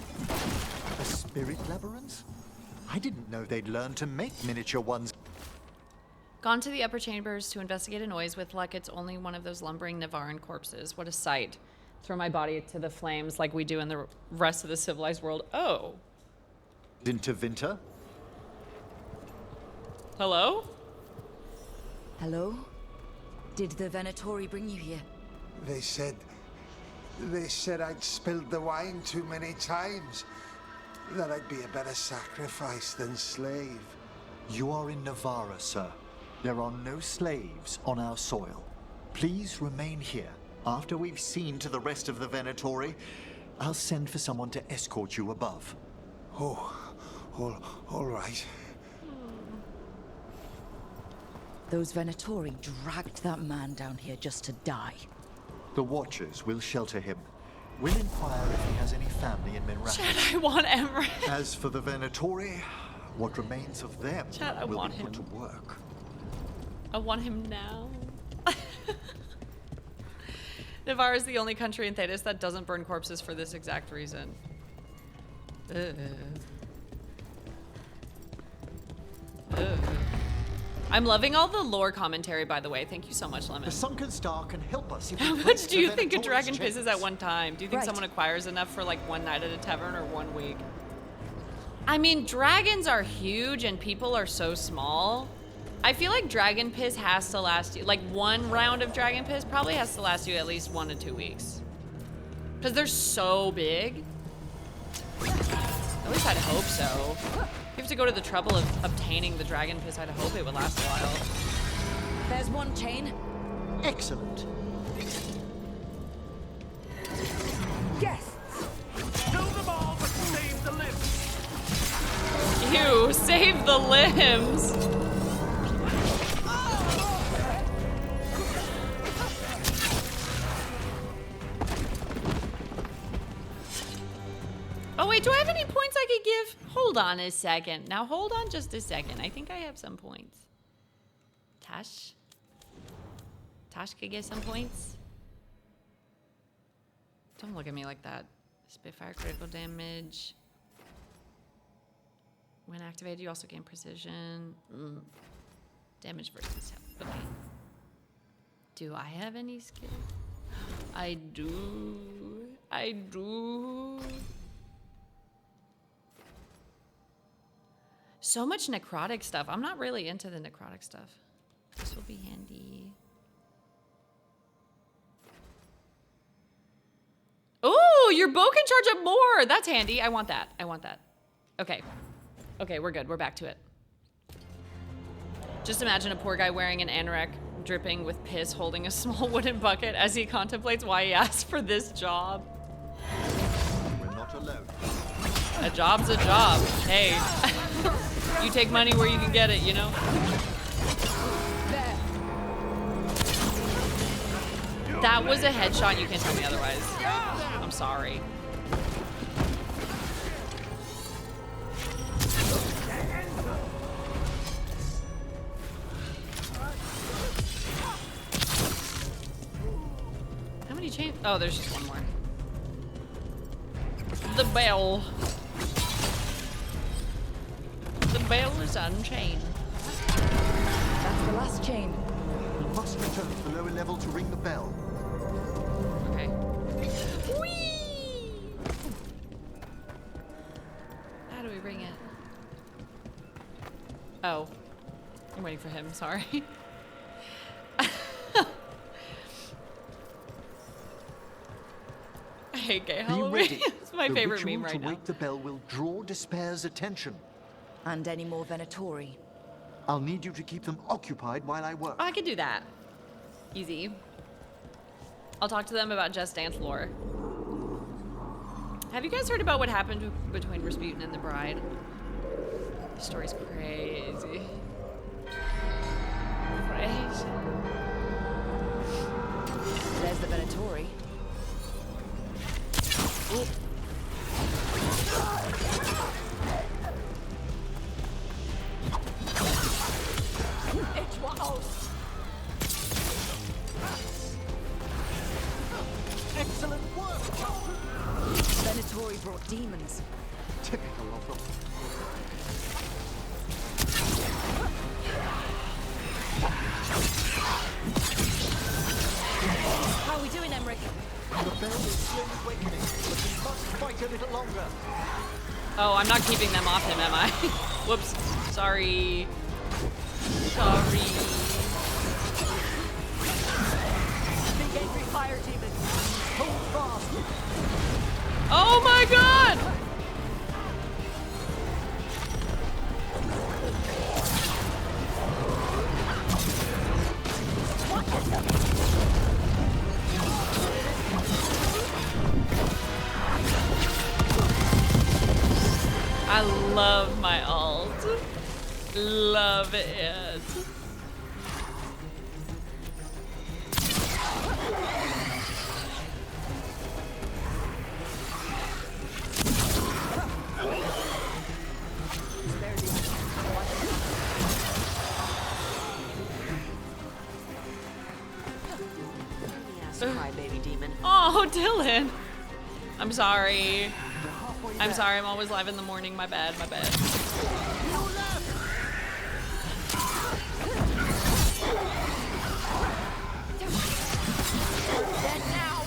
A spirit labyrinth? I didn't know they'd learn to make miniature ones. Gone to the upper chambers to investigate a noise. With luck, it's only one of those lumbering Navaran corpses. What a sight. Throw my body to the flames like we do in the rest of the civilized world. Oh. Into Vinter? Hello? Hello? Did the Venatori bring you here? They said I'd spilled the wine too many times. That I'd be a better sacrifice than slave. You are in Navarra, sir. There are no slaves on our soil. Please remain here. After we've seen to the rest of the Venatori, I'll send for someone to escort you above. Oh, all right. Those Venatori dragged that man down here just to die. The Watchers will shelter him. We'll inquire if he has any family in Minrath. Chad, I want Emmerich. As for the Venatori, what remains of them Chad, I will want be him. put to work. I want him now. Navarre is the only country in Thedas that doesn't burn corpses for this exact reason. Ugh. Ugh. I'm loving all the lore commentary, by the way. Thank you so much, Lemon. The Sunken Star can help us. If we How break much do the you think a Venatori's dragon chains. pisses at one time? Do you think Right. someone acquires enough for like one night at a tavern or 1 week? I mean, dragons are huge and people are so small. I feel like dragon piss has to last you, like one round of dragon piss probably has to last you at least 1 to 2 weeks. Because they're so big. At least I'd hope so. You have to go to the trouble of obtaining the dragon piss. I'd hope it would last a while. There's one chain. Excellent. Guests! Kill them all, but save the limbs. Ew, save the limbs. Oh wait, do I have any points I could give? Hold on a second. Now hold on just a second. I think I have some points. Tash? Tash could get some points? Don't look at me like that. Spitfire critical damage. When activated, you also gain precision. Damage versus health. Okay. Do I have any skill? I do. I do. So much necrotic stuff. I'm not really into the necrotic stuff. This will be handy. Oh, your bow can charge up more. That's handy. I want that. I want that. Okay. Okay, we're good. We're back to it. Just imagine a poor guy wearing an anorak, dripping with piss, holding a small wooden bucket as he contemplates why he asked for this job. We're not alone. A job's a job. Hey, you take money where you can get it, you know? That was a headshot. You can't tell me otherwise. I'm sorry. How many chains? Oh, there's just one more. The bell. The bell is unchained. That's the last chain. We must return to the lower level to ring the bell. Okay. Whee! How do we ring it? Oh. I'm waiting for him, sorry. I hate gay Halloween. Ready. It's my The favorite ritual meme right to now. wake the bell will draw Despair's attention. And any more Venatori. I'll need you to keep them occupied while I work. Oh, I could do that. Easy. I'll talk to them about Just Dance lore. Have you guys heard about what happened between Rasputin and the bride? The story's crazy. Crazy. There's the Venatori. Ooh. Excellent work, Children! Venatori brought demons. Typical of them. How are we doing, Emmerich? The bell is slowly awakening, but we must fight a little longer. Oh, I'm not keeping them off him, am I? Whoops. Sorry. Sorry. Big angry fire demon. Hold fast. Oh my god! I love my alt. Love it. Crybaby demon. Oh, Dylan. I'm sorry. I'm sorry, I'm always live in the morning. My bad, my bad. Dead now.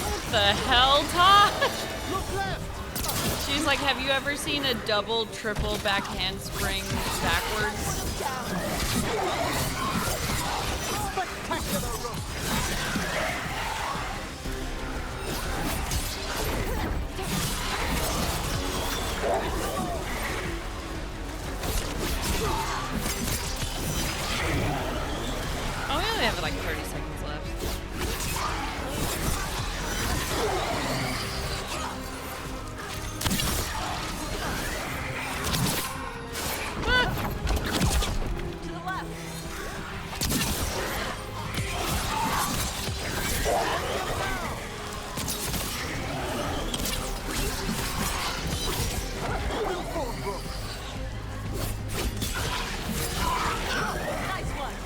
What the hell, Todd? Look left. She's like, have you ever seen a double, triple back handspring backwards? Spectacular run. Oh, we only have like 30 seconds left. To the left. Nice one.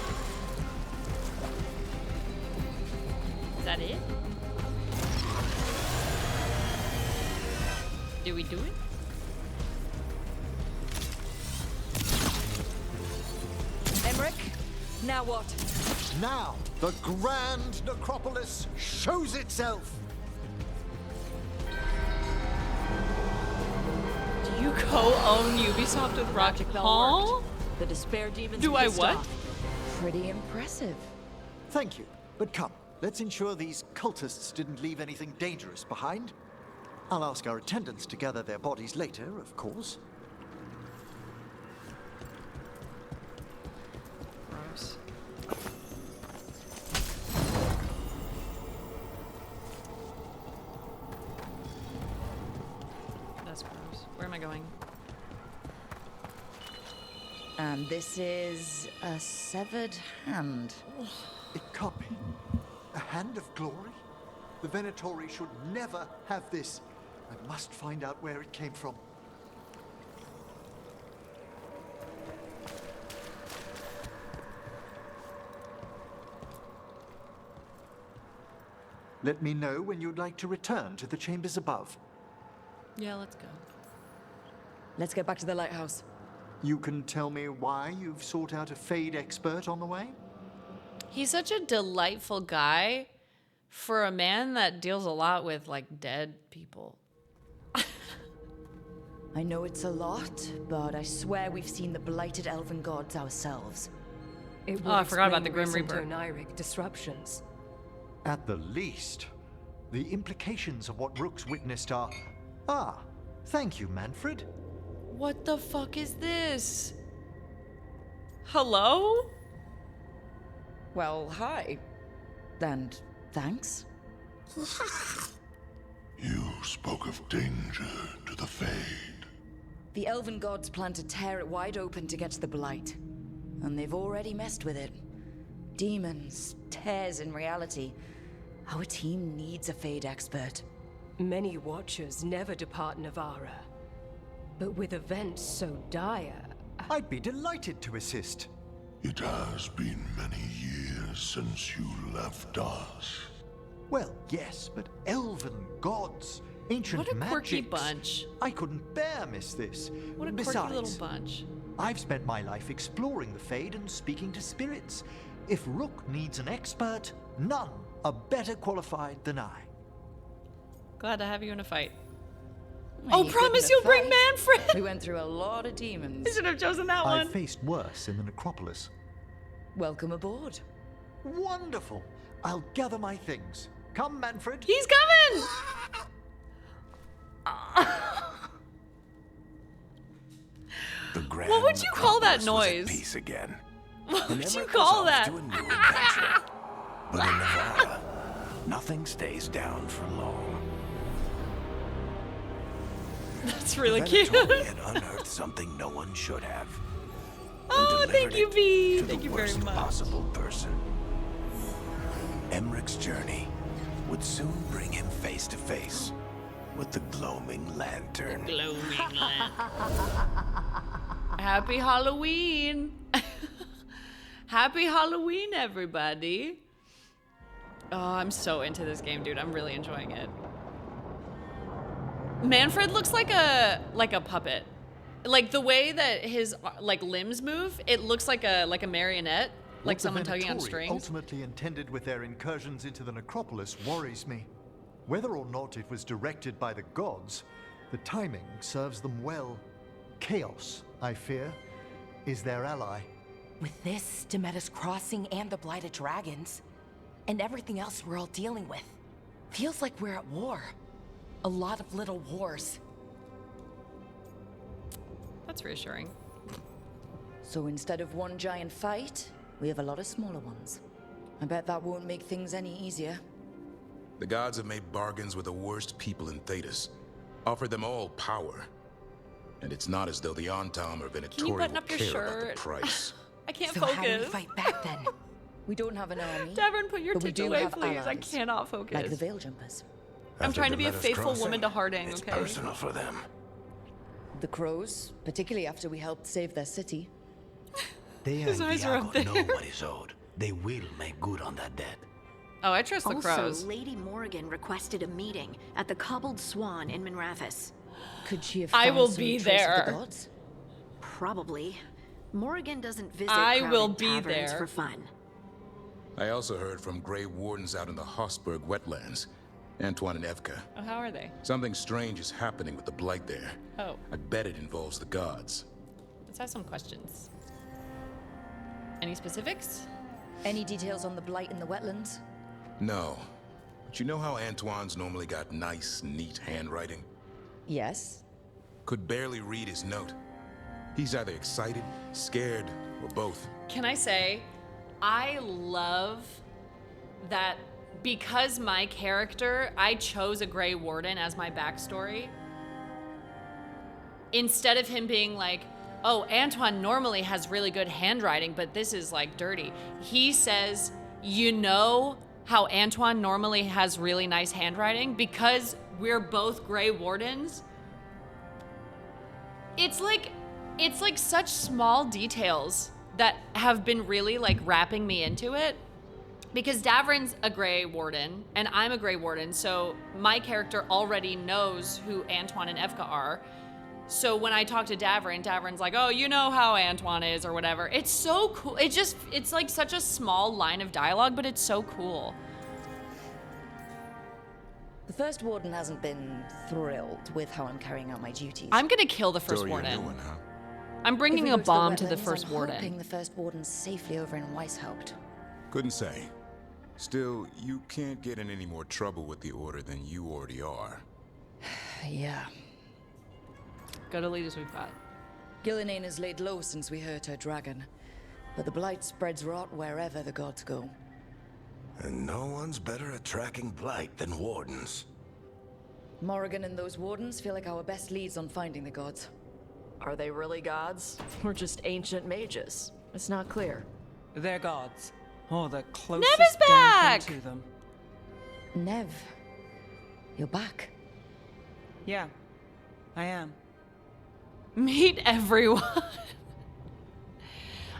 Is that it? Do we do it? Emmerich, now what? Now, the grand necropolis shows itself. Do you co-own Ubisoft with Roger Paul? The despair demons. Do I what? Pretty impressive. Thank you, but come, let's ensure these cultists didn't leave anything dangerous behind. I'll ask our attendants to gather their bodies later, of course. Gross. That's gross. Where am I going? And this is a severed hand. It can't be. A hand of glory? The Venatori should never have this. I must find out where it came from. Let me know when you'd like to return to the chambers above. Yeah, let's go. Let's get back to the lighthouse. You can tell me why you've sought out a Fade expert on the way? He's such a delightful guy for a man that deals a lot with, like, dead people. I know it's a lot, but I swear we've seen the blighted elven gods ourselves. Oh, I forgot about the Grim Reaper. Oniric disruptions. At the least, the implications of what Rook's witnessed are... Ah, thank you, Manfred. What the fuck is this? Hello? Well, hi. And thanks. You spoke of danger to the Fade. The elven gods plan to tear it wide open to get to the blight. And they've already messed with it. Demons, tears in reality. Our team needs a Fade expert. Many Watchers never depart Navara. But with events so dire... I'd be delighted to assist. It has been many years since you left us. Well, yes, but elven gods, ancient What a quirky magics. bunch. I couldn't bear miss this. What a Besides, quirky little bunch. I've spent my life exploring the Fade and speaking to spirits. If Rook needs an expert, none are better qualified than I. Glad to have you in a fight. Well, Oh, you promise couldn't you'll have bring faced. Manfred! We went through a lot of demons. I should have chosen that I've one. faced worse in the necropolis. Welcome aboard. Wonderful. I'll gather my things. Come, Manfred. He's coming! The grand What would you call that necropolis was at noise? peace again. What And would you Emmerich call was off that? to a new adventure. But in Nevada, nothing stays down for long. That's really The cute. Venatori had unearthed something no one should have. Oh, and thank you, delivered V. it to Thank the you very worst much. possible person. Emmerich's journey would soon bring him face to face with the gloaming lantern. Gloaming lamp. Happy Halloween. Happy Halloween, everybody. Oh, I'm so into this game, dude. I'm really enjoying it. Manfred looks like a puppet. Like the way that his like limbs move, it looks like a marionette, like What the someone tugging on Venatori strings. ultimately intended with their incursions into the necropolis worries me. Whether or not it was directed by the gods, the timing serves them well. Chaos, I fear, is their ally. With this, Demeter's Crossing and the Blighted Dragons, and everything else we're all dealing with, feels like we're at war. A lot of little wars. That's reassuring. So instead of one giant fight, we have a lot of smaller ones. I bet that won't make things any easier. The gods have made bargains with the worst people in Thedas, offered them all power. And it's not as though the Antam or Venatori Can you button will up your care about the shirt? price. I can't So focus. how do we fight back then? We don't have an army. Davern, put your but we tits do away, have please. I allies, cannot focus. like the Veil Jumpers. I'm After trying to be a Demeter's faithful Crossing, woman to Harding, it's okay? personal for them. The Crows, particularly after we helped save their city. They His and eyes are up Viago know there. what is owed. They will make good on that debt. Oh, I trust the Also, crows. Lady Morrigan requested a meeting at the Cobbled Swan in Minrathous. Could she have I found will some be trace of there. the gods? Probably. Morrigan doesn't visit I crowded will be taverns there. for fun. I also heard from Grey Wardens out in the Hossberg wetlands, Antoine and Evka. Oh, how are they? Something strange is happening with the Blight there. Oh, I bet it involves the gods. let's have some questions. Any specifics? Any details on the blight in the wetlands? No. But you know how Antoine's normally got nice, neat handwriting? Yes. Could barely read his note. He's either excited, scared, or both. Can I say, I love that because my character, I chose a Grey Warden as my backstory. Instead of him being like, oh, Antoine normally has really good handwriting, but this is like dirty. He says, you know how Antoine normally has really nice handwriting? Because we're both Grey Wardens. It's like such small details that have been really like wrapping me into it. because Davrin's a Grey Warden and I'm a Grey Warden, so my character already knows who Antoine and Evka are. So when I talk to Davrin's like, oh, you know how Antoine is or whatever. It's so cool. It's like such a small line of dialogue, but it's so cool. The First Warden hasn't been thrilled with how I'm carrying out my duties. I'm gonna kill the First So you're Warden. new one, huh? I'm bringing a If we go bomb to the wetlands, First I'm Warden. hoping the First Warden's safely over in Weishaupt. Couldn't say. Still, you can't get in any more trouble with the Order than you already are. Yeah. Go to leaders we've got. Gillinane has laid low since we hurt her dragon. But the blight spreads rot wherever the gods go. And no one's better at tracking blight than wardens. Morrigan and those wardens feel like our best leads on finding the gods. Are they really gods? Or just ancient mages? It's not clear. They're gods. Or the closest Nev is damn back! thing to them. Nev, you're back. Yeah, I am. Meet everyone.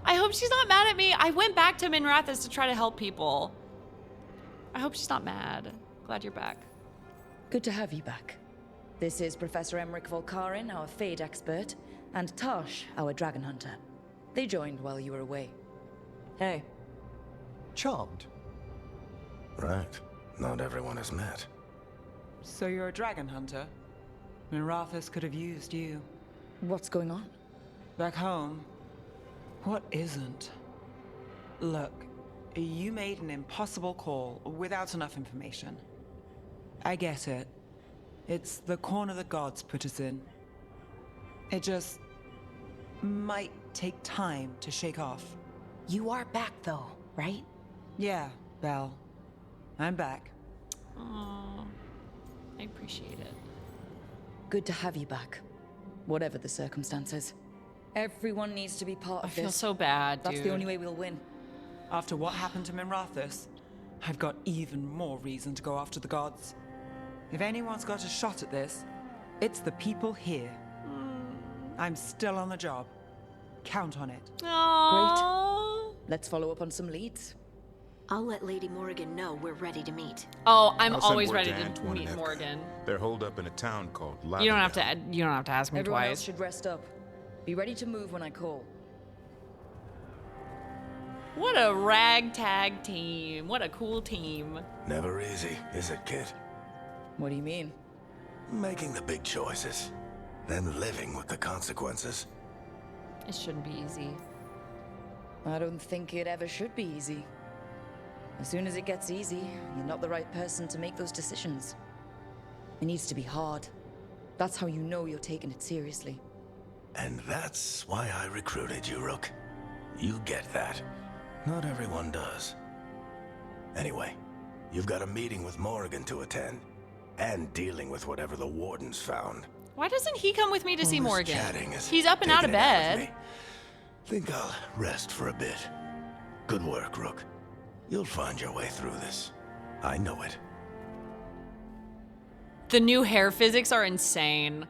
I hope she's not mad at me. I went back to Minrathous to try to help people. I hope she's not mad. Glad you're back. Good to have you back. This is Professor Emmerich Volkarin, our Fade expert, and Tosh, our dragon hunter. They joined while you were away. Hey. Charmed. Right. Not everyone has met. So you're a dragon hunter? Minrathous could have used you. What's going on? Back home, what isn't? Look, you made an impossible call without enough information. I get it. It's the corner the gods put us in. It just might take time to shake off. You are back though, right? Yeah, Belle. I'm back. Aww. I appreciate it. Good to have you back, whatever the circumstances. Everyone needs to be part of I feel this. so bad, That's dude. the only way we'll win. After what happened to Minrathous, I've got even more reason to go after the gods. If anyone's got a shot at this, it's the people here. I'm still on the job. Count on it. Aww. Great. Let's follow up on some leads. I'll let Lady Morrigan know we're ready to meet. Oh, I'm I'll send always word ready to Antoine and meet Evka. Morgan. They're holed up in a town called You don't have to. Lavendale. You don't have to ask me Everyone twice. else should rest up. Be ready to move when I call. What a ragtag team. What a cool team. Never easy, is it, kid? What do you mean? Making the big choices, then living with the consequences. It shouldn't be easy. I don't think it ever should be easy. As soon as it gets easy, you're not the right person to make those decisions. It needs to be hard. That's how you know you're taking it seriously. And that's why I recruited you, Rook. You get that. Not everyone does. Anyway, you've got a meeting with Morrigan to attend, and dealing with whatever the wardens found. Why doesn't he come with me to see All this Morgan? chatting is He's up and out of taking it out of bed. me. Think I'll rest for a bit. Good work, Rook. You'll find your way through this. I know it. The new hair physics are insane.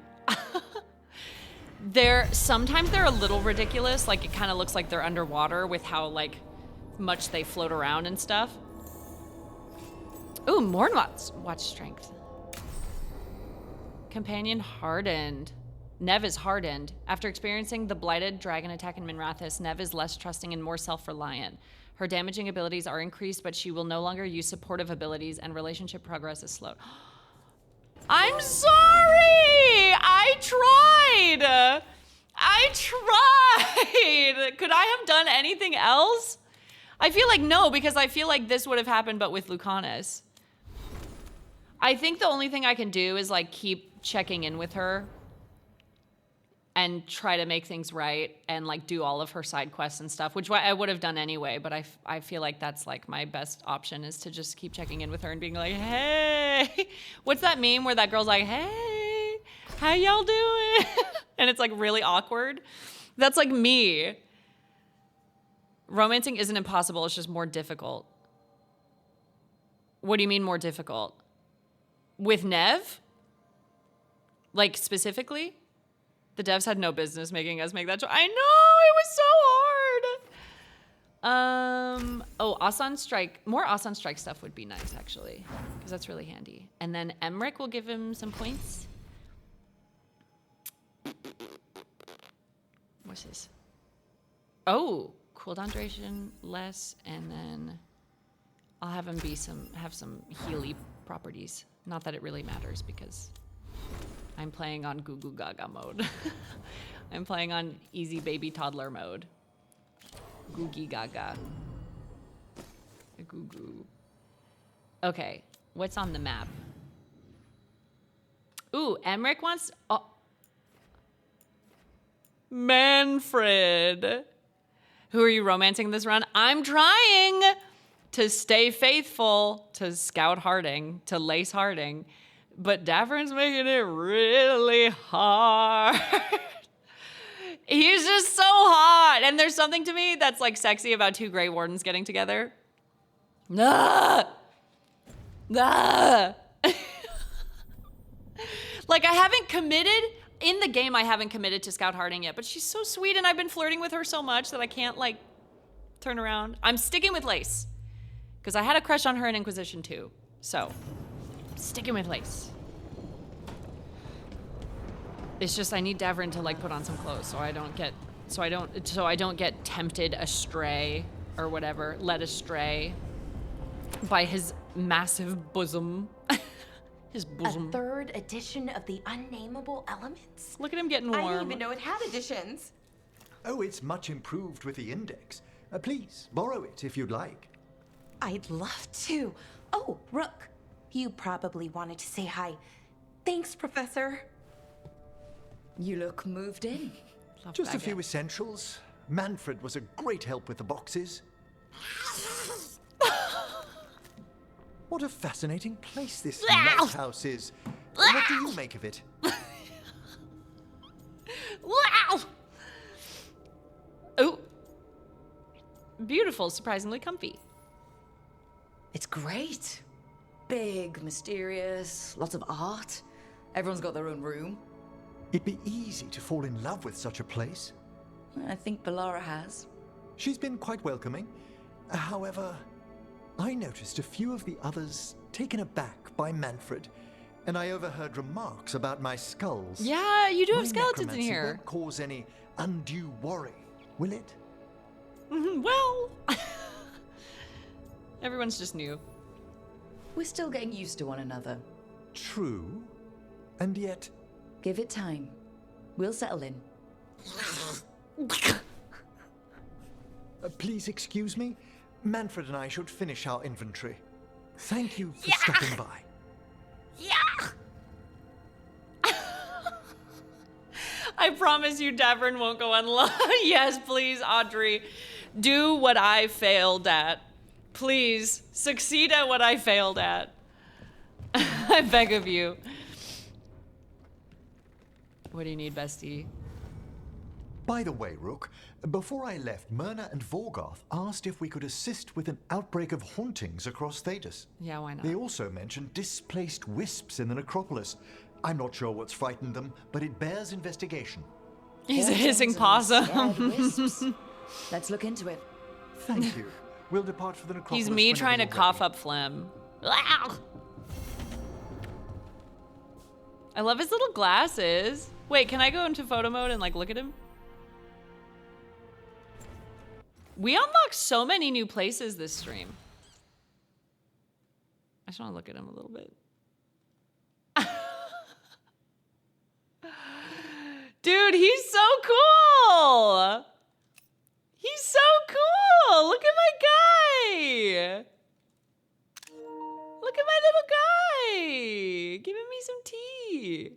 Sometimes they're a little ridiculous. Like it kind of looks like they're underwater with how like much they float around and stuff. Ooh, more watch strength. Companion hardened. Nev is hardened. After experiencing the blighted dragon attack in Minrathous, Nev is less trusting and more self-reliant. Her damaging abilities are increased, but she will no longer use supportive abilities, and relationship progress is slowed. I'm sorry! I tried! Could I have done anything else? I feel like no, because I feel like this would have happened, but with Lucanus. I think the only thing I can do is like keep checking in with her and try to make things right and like do all of her side quests and stuff, which I would have done anyway, but I feel like that's like my best option is to just keep checking in with her and being like, hey, what's that meme where that girl's like, hey, how y'all doing? And it's like really awkward. That's like me. Romancing isn't impossible, it's just more difficult. What do you mean more difficult? With Nev? Like specifically? The devs had no business making us make that choice. I know, it was so hard. Oh, Asan Strike. More Asan Strike stuff would be nice, actually. Because that's really handy. And then Emmerich will give him some points. What's this? Oh, cooldown duration less, and then I'll have him be have some healy properties. Not that it really matters because I'm playing on Goo Goo Gaga mode. I'm playing on easy baby toddler mode. Googie Gaga. Goo Goo. Okay, what's on the map? Ooh, Emmerich wants. Oh. Manfred. Who are you romancing this run? I'm trying to stay faithful to Scout Harding, to Lace Harding, but Davern's making it really hard. He's just so hot. And there's something to me that's like sexy about two Grey Wardens getting together. Ah! Ah! Like, I haven't committed. In the game, I haven't committed to Scout Harding yet, but she's so sweet and I've been flirting with her so much that I can't, like, turn around. I'm sticking with Lace. Because I had a crush on her in Inquisition too. So, sticking with Lace. It's just I need Davern to, like, put on some clothes so I don't get tempted astray or whatever, led astray by his massive bosom. His bosom. A third edition of the unnameable elements? Look at him getting warm. I didn't even know it had editions. Oh, it's much improved with the index. Please, borrow it if you'd like. I'd love to. Oh, Rook, you probably wanted to say hi. Thanks, Professor. You look moved in. Just a few essentials. Manfred was a great help with the boxes. What a fascinating place this lighthouse is. What do you make of it? Wow! Oh. Beautiful, surprisingly comfy. It's great. Big, mysterious, lots of art. Everyone's got their own room. It'd be easy to fall in love with such a place. I think Bellara has. She's been quite welcoming. However, I noticed a few of the others taken aback by Manfred, and I overheard remarks about my skulls. Yeah, you do have My skeletons in necromancy here. Won't cause any undue worry, will it? Well, everyone's just new. We're still getting used to one another. True, and yet... Give it time. We'll settle in. Please excuse me. Manfred and I should finish our inventory. Thank you for stopping by. Yeah! I promise you Davern won't go unloved. Yes, please, Audrey. Do what I failed at. Please, succeed at what I failed at. I beg of you. What do you need, bestie? By the way, Rook, before I left, Myrna and Veilguard asked if we could assist with an outbreak of hauntings across Thedas. Yeah, why not? They also mentioned displaced wisps in the necropolis. I'm not sure what's frightened them, but it bears investigation. He's a hissing possum. Let's look into it. Thank you. We'll depart for the necropolis. He's me whenever trying to you're cough ready. up phlegm. I love his little glasses. Wait, can I go into photo mode and like look at him? We unlocked so many new places this stream. I just want to look at him a little bit. Dude, he's so cool. He's so cool. Look at my guy. Look at my little guy. Giving me some tea.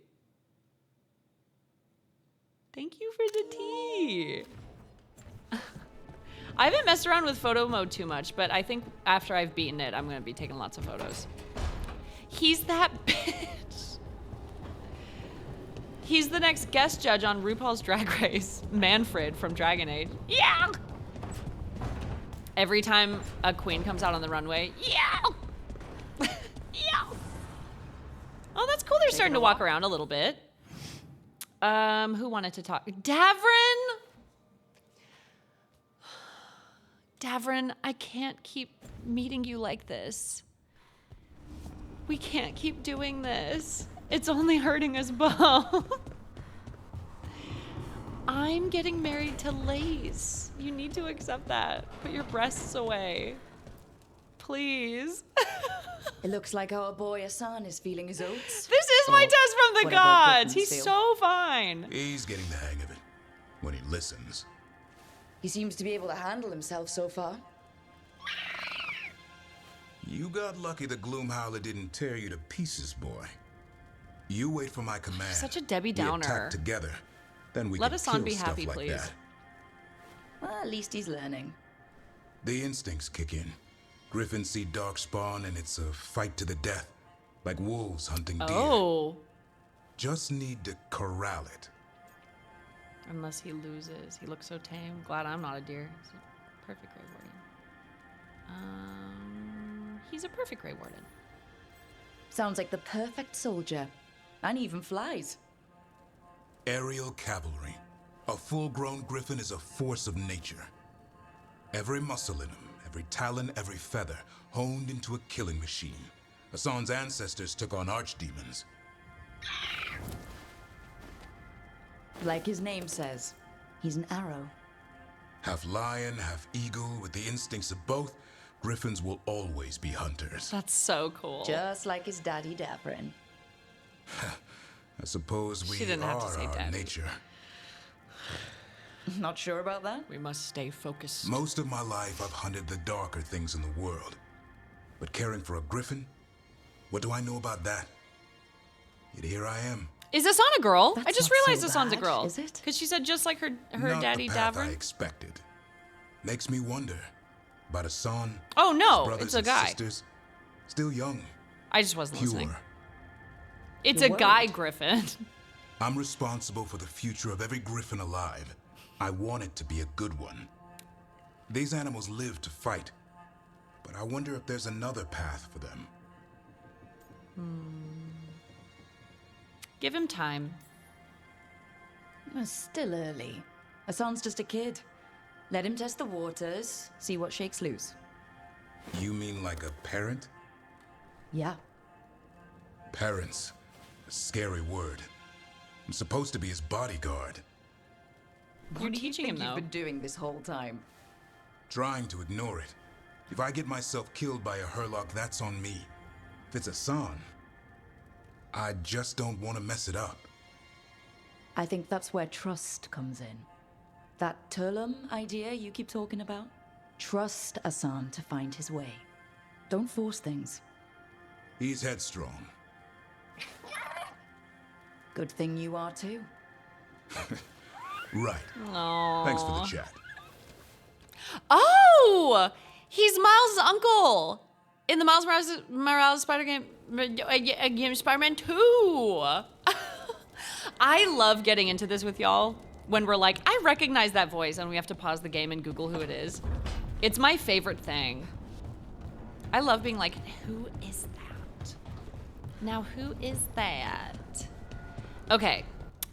Thank you for the tea. I haven't messed around with photo mode too much, but I think after I've beaten it, I'm going to be taking lots of photos. He's that bitch. He's the next guest judge on RuPaul's Drag Race, Manfred from Dragon Age. Yeah! Every time a queen comes out on the runway, yeah! Yeah! Oh, that's cool. They're starting to walk around a little bit. Who wanted to talk? Davern? Davrin, I can't keep meeting you like this. We can't keep doing this. It's only hurting us both. I'm getting married to Lace. You need to accept that. Put your breasts away. Please. It looks like our boy Hassan is feeling his oats. This is my test from the whatever gods. Griffins He's feel. so fine. He's getting the hang of it when he listens. He seems to be able to handle himself so far. You got lucky the Gloomhowler didn't tear you to pieces, boy. You wait for my command. Such a Debbie We Downer. attack together. Then we Let can Hassan kill be stuff happy, like please. that. Well, at least he's learning. The instincts kick in. Griffins see darkspawn and it's a fight to the death. Like wolves hunting deer. Oh. Just need to corral it. Unless he loses. He looks so tame. Glad I'm not a deer. He's a perfect Grey Warden. He's a perfect Grey Warden. Sounds like the perfect soldier. And he even flies. Aerial cavalry. A full-grown griffin is a force of nature. Every muscle in him, every talon, every feather, honed into a killing machine. Hassan's ancestors took on archdemons. Like his name says, he's an arrow. Half lion, half eagle, with the instincts of both, griffins will always be hunters. That's so cool. Just like his daddy Davrin. I suppose we She didn't have to are say our daddy. nature. Not sure about that? We must stay focused. Most of my life, I've hunted the darker things in the world. But caring for a griffin? What do I know about that? Yet here I am. Is Hassan a girl? I That's just not realized so Hassan's a bad, girl. is it? Because she said just like her Not daddy the path I Davrin. expected. Makes me wonder about Hassan. Oh no, his brothers it's a and guy. Sisters, still young, I just wasn't pure. listening. It's You're a guy worried. griffin. I'm responsible for the future of every griffin alive. I want it to be a good one. These animals live to fight, but I wonder if there's another path for them. Give him time. It's still early. Hassan's just a kid. Let him test the waters, see what shakes loose. You mean like a parent? Yeah. Parents. A scary word. I'm supposed to be his bodyguard. You're teaching him though. You've been doing this whole time. Trying to ignore it. If I get myself killed by a Herlock, that's on me. If it's Hassan, I just don't want to mess it up. I think that's where trust comes in. That Turlum idea you keep talking about? Trust Hassan to find his way. Don't force things. He's headstrong. Good thing you are too. Right. Aww. Thanks for the chat. Oh, he's Miles' uncle in the Miles Morales Spider-Man 2. I love getting into this with y'all when we're like, I recognize that voice, and we have to pause the game and Google who it is. It's my favorite thing. I love being like, who is that? Now, who is that? Okay.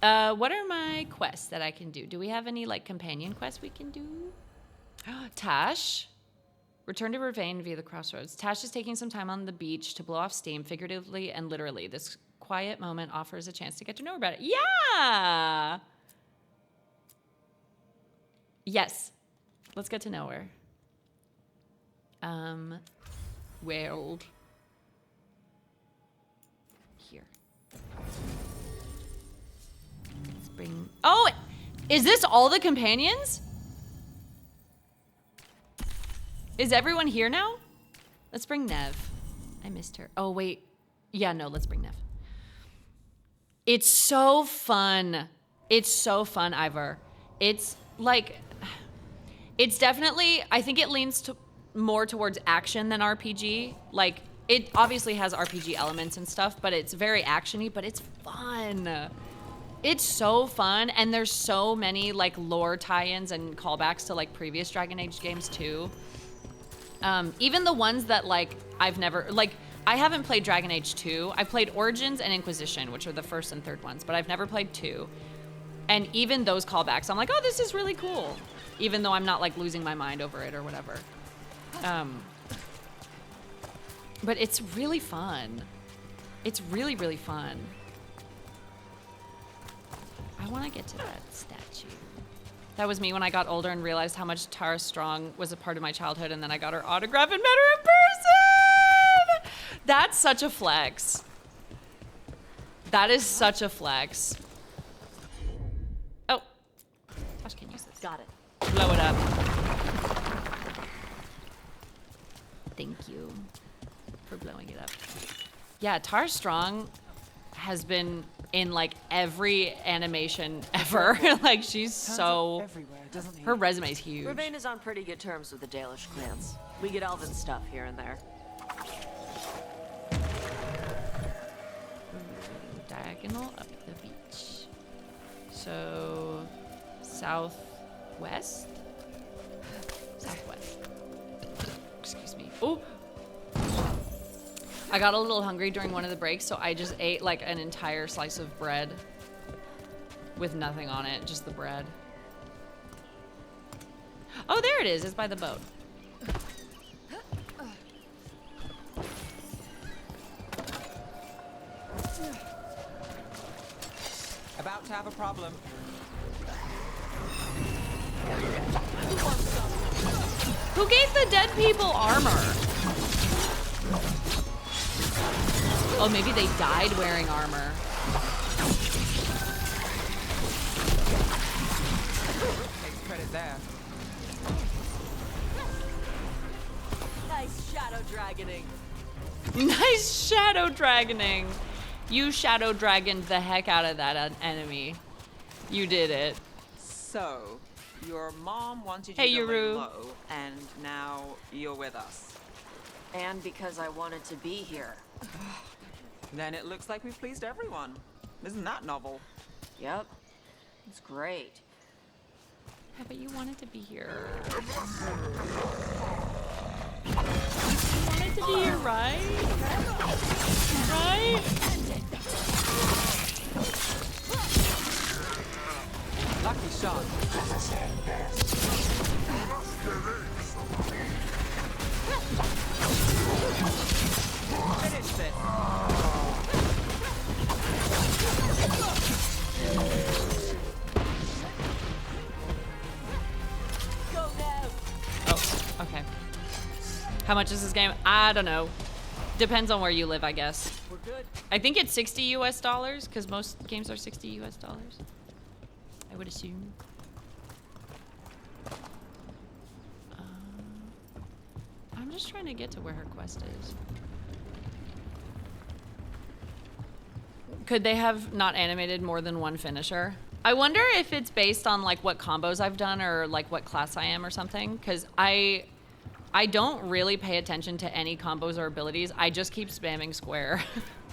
What are my quests that I can do? Do we have any like companion quests we can do? Tash, return to Ravane via the crossroads. Tash is taking some time on the beach to blow off steam, figuratively and literally. This quiet moment offers a chance to get to know her better. Yeah! Yes. Let's get to know her. World. Here. Let's bring... Oh! Is this all the companions? Is everyone here now? Let's bring Nev. I missed her. Oh, wait. Yeah, no, let's bring Nev. It's so fun. It's so fun, Ivor. It's like... It's definitely... I think it leans to more towards action than RPG. Like, it obviously has RPG elements and stuff, but it's very actiony, but it's fun. It's so fun, and there's so many, like, lore tie-ins and callbacks to, like, previous Dragon Age games, too. Even the ones that, like, I've never... Like, I haven't played Dragon Age 2. I played Origins and Inquisition, which are the first and third ones, but I've never played 2. And even those callbacks, I'm like, oh, this is really cool. even though I'm not like losing my mind over it or whatever. But it's really fun. It's really, really fun. I want to get to that statue. That was me when I got older and realized how much Tara Strong was a part of my childhood, and then I got her autograph and met her in person! That's such a flex. That is such a flex. Oh. Tosh can use this. Got it. Blow it up. Thank you for blowing it up. Yeah, Tara Strong has been in like every animation ever. Like she's so everywhere, doesn't he? Her resume is huge. Ravane is on pretty good terms with the Dalish clans. We get elven stuff here and there. Diagonal up the beach. So southwest? Southwest. Excuse me. Oh! I got a little hungry during one of the breaks, so I just ate like an entire slice of bread with nothing on it, just the bread. Oh, there it is. It's by the boat. About to have a problem. Who gave the dead people armor? Oh, maybe they died wearing armor. Takes credit there. Nice shadow dragoning. Nice shadow dragoning. You shadow dragoned the heck out of that enemy. You did it. So, your mom wanted Hey, you to lay Yuru. low, and now you're with us. And because I wanted to be here. Then it looks like we've pleased everyone. Isn't that novel? Yep. It's great. Yeah, but you wanted to be here. You wanted to be here, right? Right? Lucky shot. Finish it. Go now. Oh, okay. How much is this game? I don't know. Depends on where you live, I guess. We're good. I think it's $60 US, because most games are $60 US. I would assume. I'm just trying to get to where her quest is. Could they have not animated more than one finisher? I wonder if it's based on like what combos I've done or like what class I am or something, because I don't really pay attention to any combos or abilities. I just keep spamming square.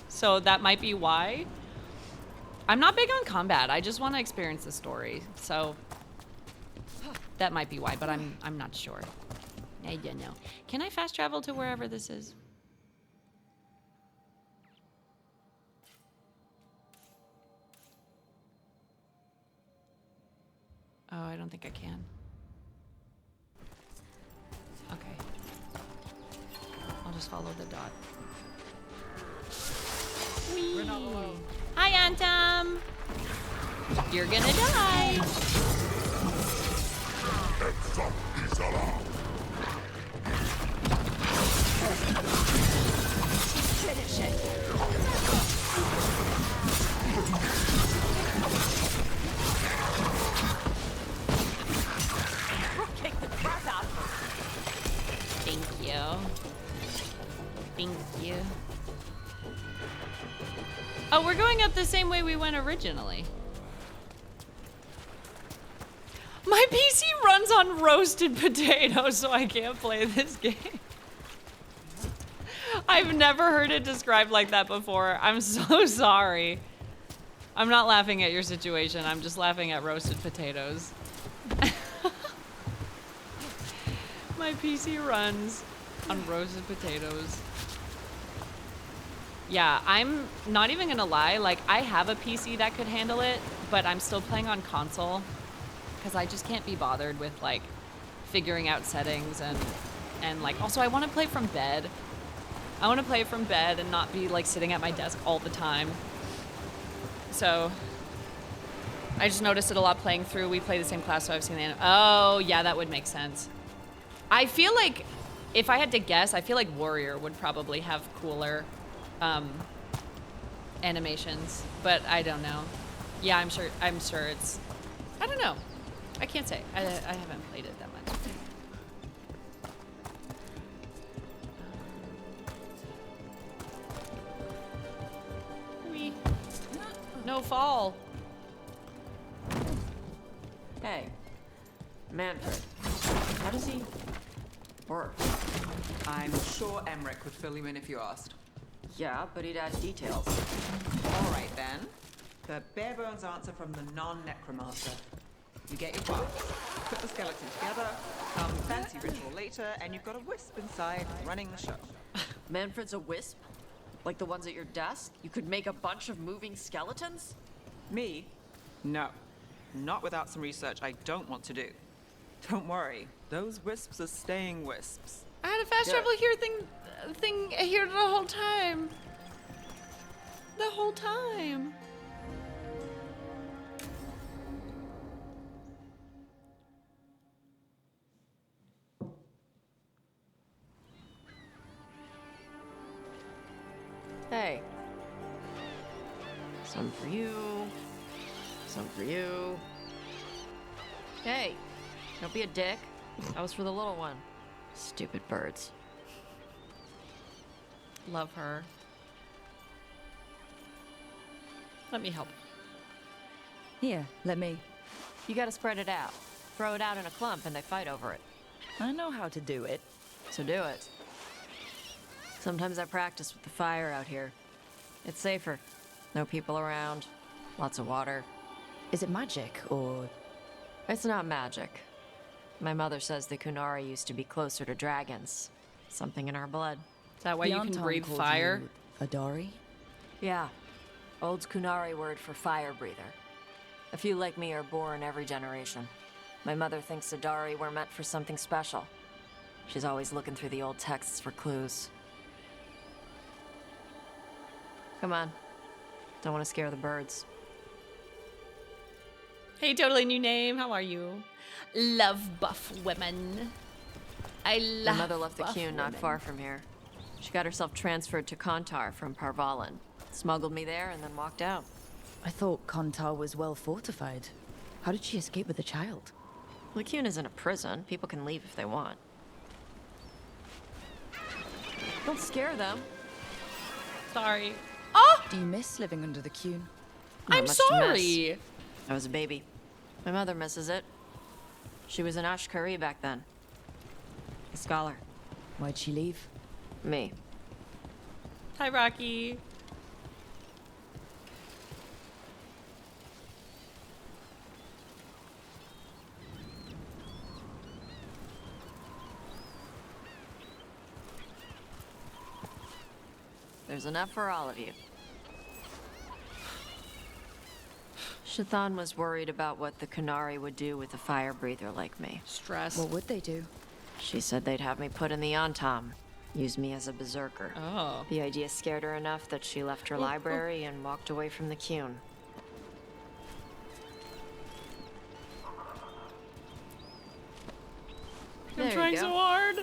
So that might be why. I'm not big on combat. I just want to experience the story. So that might be why, but I'm not sure. I don't know. Can I fast travel to wherever this is? Oh, I don't think I can. Okay. I'll just follow the dot. Whee! We're not alone. Hi, Antam! You're gonna die! Finish it. Kick the crap out of her. Thank you. Thank you. Oh, we're going up the same way we went originally. My PC runs on roasted potatoes, so I can't play this game. I've never heard it described like that before. I'm so sorry. I'm not laughing at your situation. I'm just laughing at roasted potatoes. My PC runs on roasted potatoes. Yeah, I'm not even gonna lie. Like, I have a PC that could handle it, but I'm still playing on console. because I just can't be bothered with like figuring out settings and like also I want to play from bed. I want to play from bed and not be like sitting at my desk all the time. So I just noticed it a lot playing through. We play the same class, so I've seen the anime. Oh, yeah, that would make sense. I feel like, if I had to guess, I feel like Warrior would probably have cooler animations, but I don't know. Yeah, I'm sure it's, I don't know. I can't say. I haven't played it that much. No fall. Hey, Manfred, how does he work? I'm sure Emmerich would fill you in if you asked. Yeah, but he'd add details. All right, then. The bare-bones answer from the non-necromancer. You get your parts, put the skeleton together, some fancy ritual later, and you've got a wisp inside running the show. Manfred's a wisp? Like the ones at your desk? You could make a bunch of moving skeletons? Me? No. Not without some research I don't want to do. Don't worry, those wisps are staying wisps. I had a fast travel here thing here the whole time. The whole time. Hey. Some for you. Some for you. Hey, don't be a dick. That was for the little one. Stupid birds. Love her. Let me help. Here, let me. You gotta spread it out. Throw it out in a clump and they fight over it. I know how to do it. So do it. Sometimes I practice with the fire out here. It's safer. No people around. Lots of water. Is it magic, or...? It's not magic. My mother says the Kunari used to be closer to dragons. Something in our blood. Is that why you can breathe fire? Adari? Yeah. Old Kunari word for fire breather. A few like me are born every generation. My mother thinks Adari were meant for something special. She's always looking through the old texts for clues. Come on. Don't want to scare the birds. Hey, totally new name. How are you? Love buff women. I love My mother left the Qun not far from here. She got herself transferred to Kontar from Parvalan. Smuggled me there and then walked out. I thought Kontar was well fortified. How did she escape with the child? The Qun isn't a prison. People can leave if they want. Don't scare them. Sorry. Oh! Do you miss living under the Qun? I'm sorry. I was a baby. My mother misses it. She was an Ashkari back then. A scholar. Why'd she leave? Me. Hi, Rocky. There's enough for all of you. Shathan was worried about what the Kunari would do with a fire breather like me. Stress. What would they do? She said they'd have me put in the Antam. Use me as a berserker. Oh. The idea scared her enough that she left her library and walked away from the Qun. I'm trying so hard.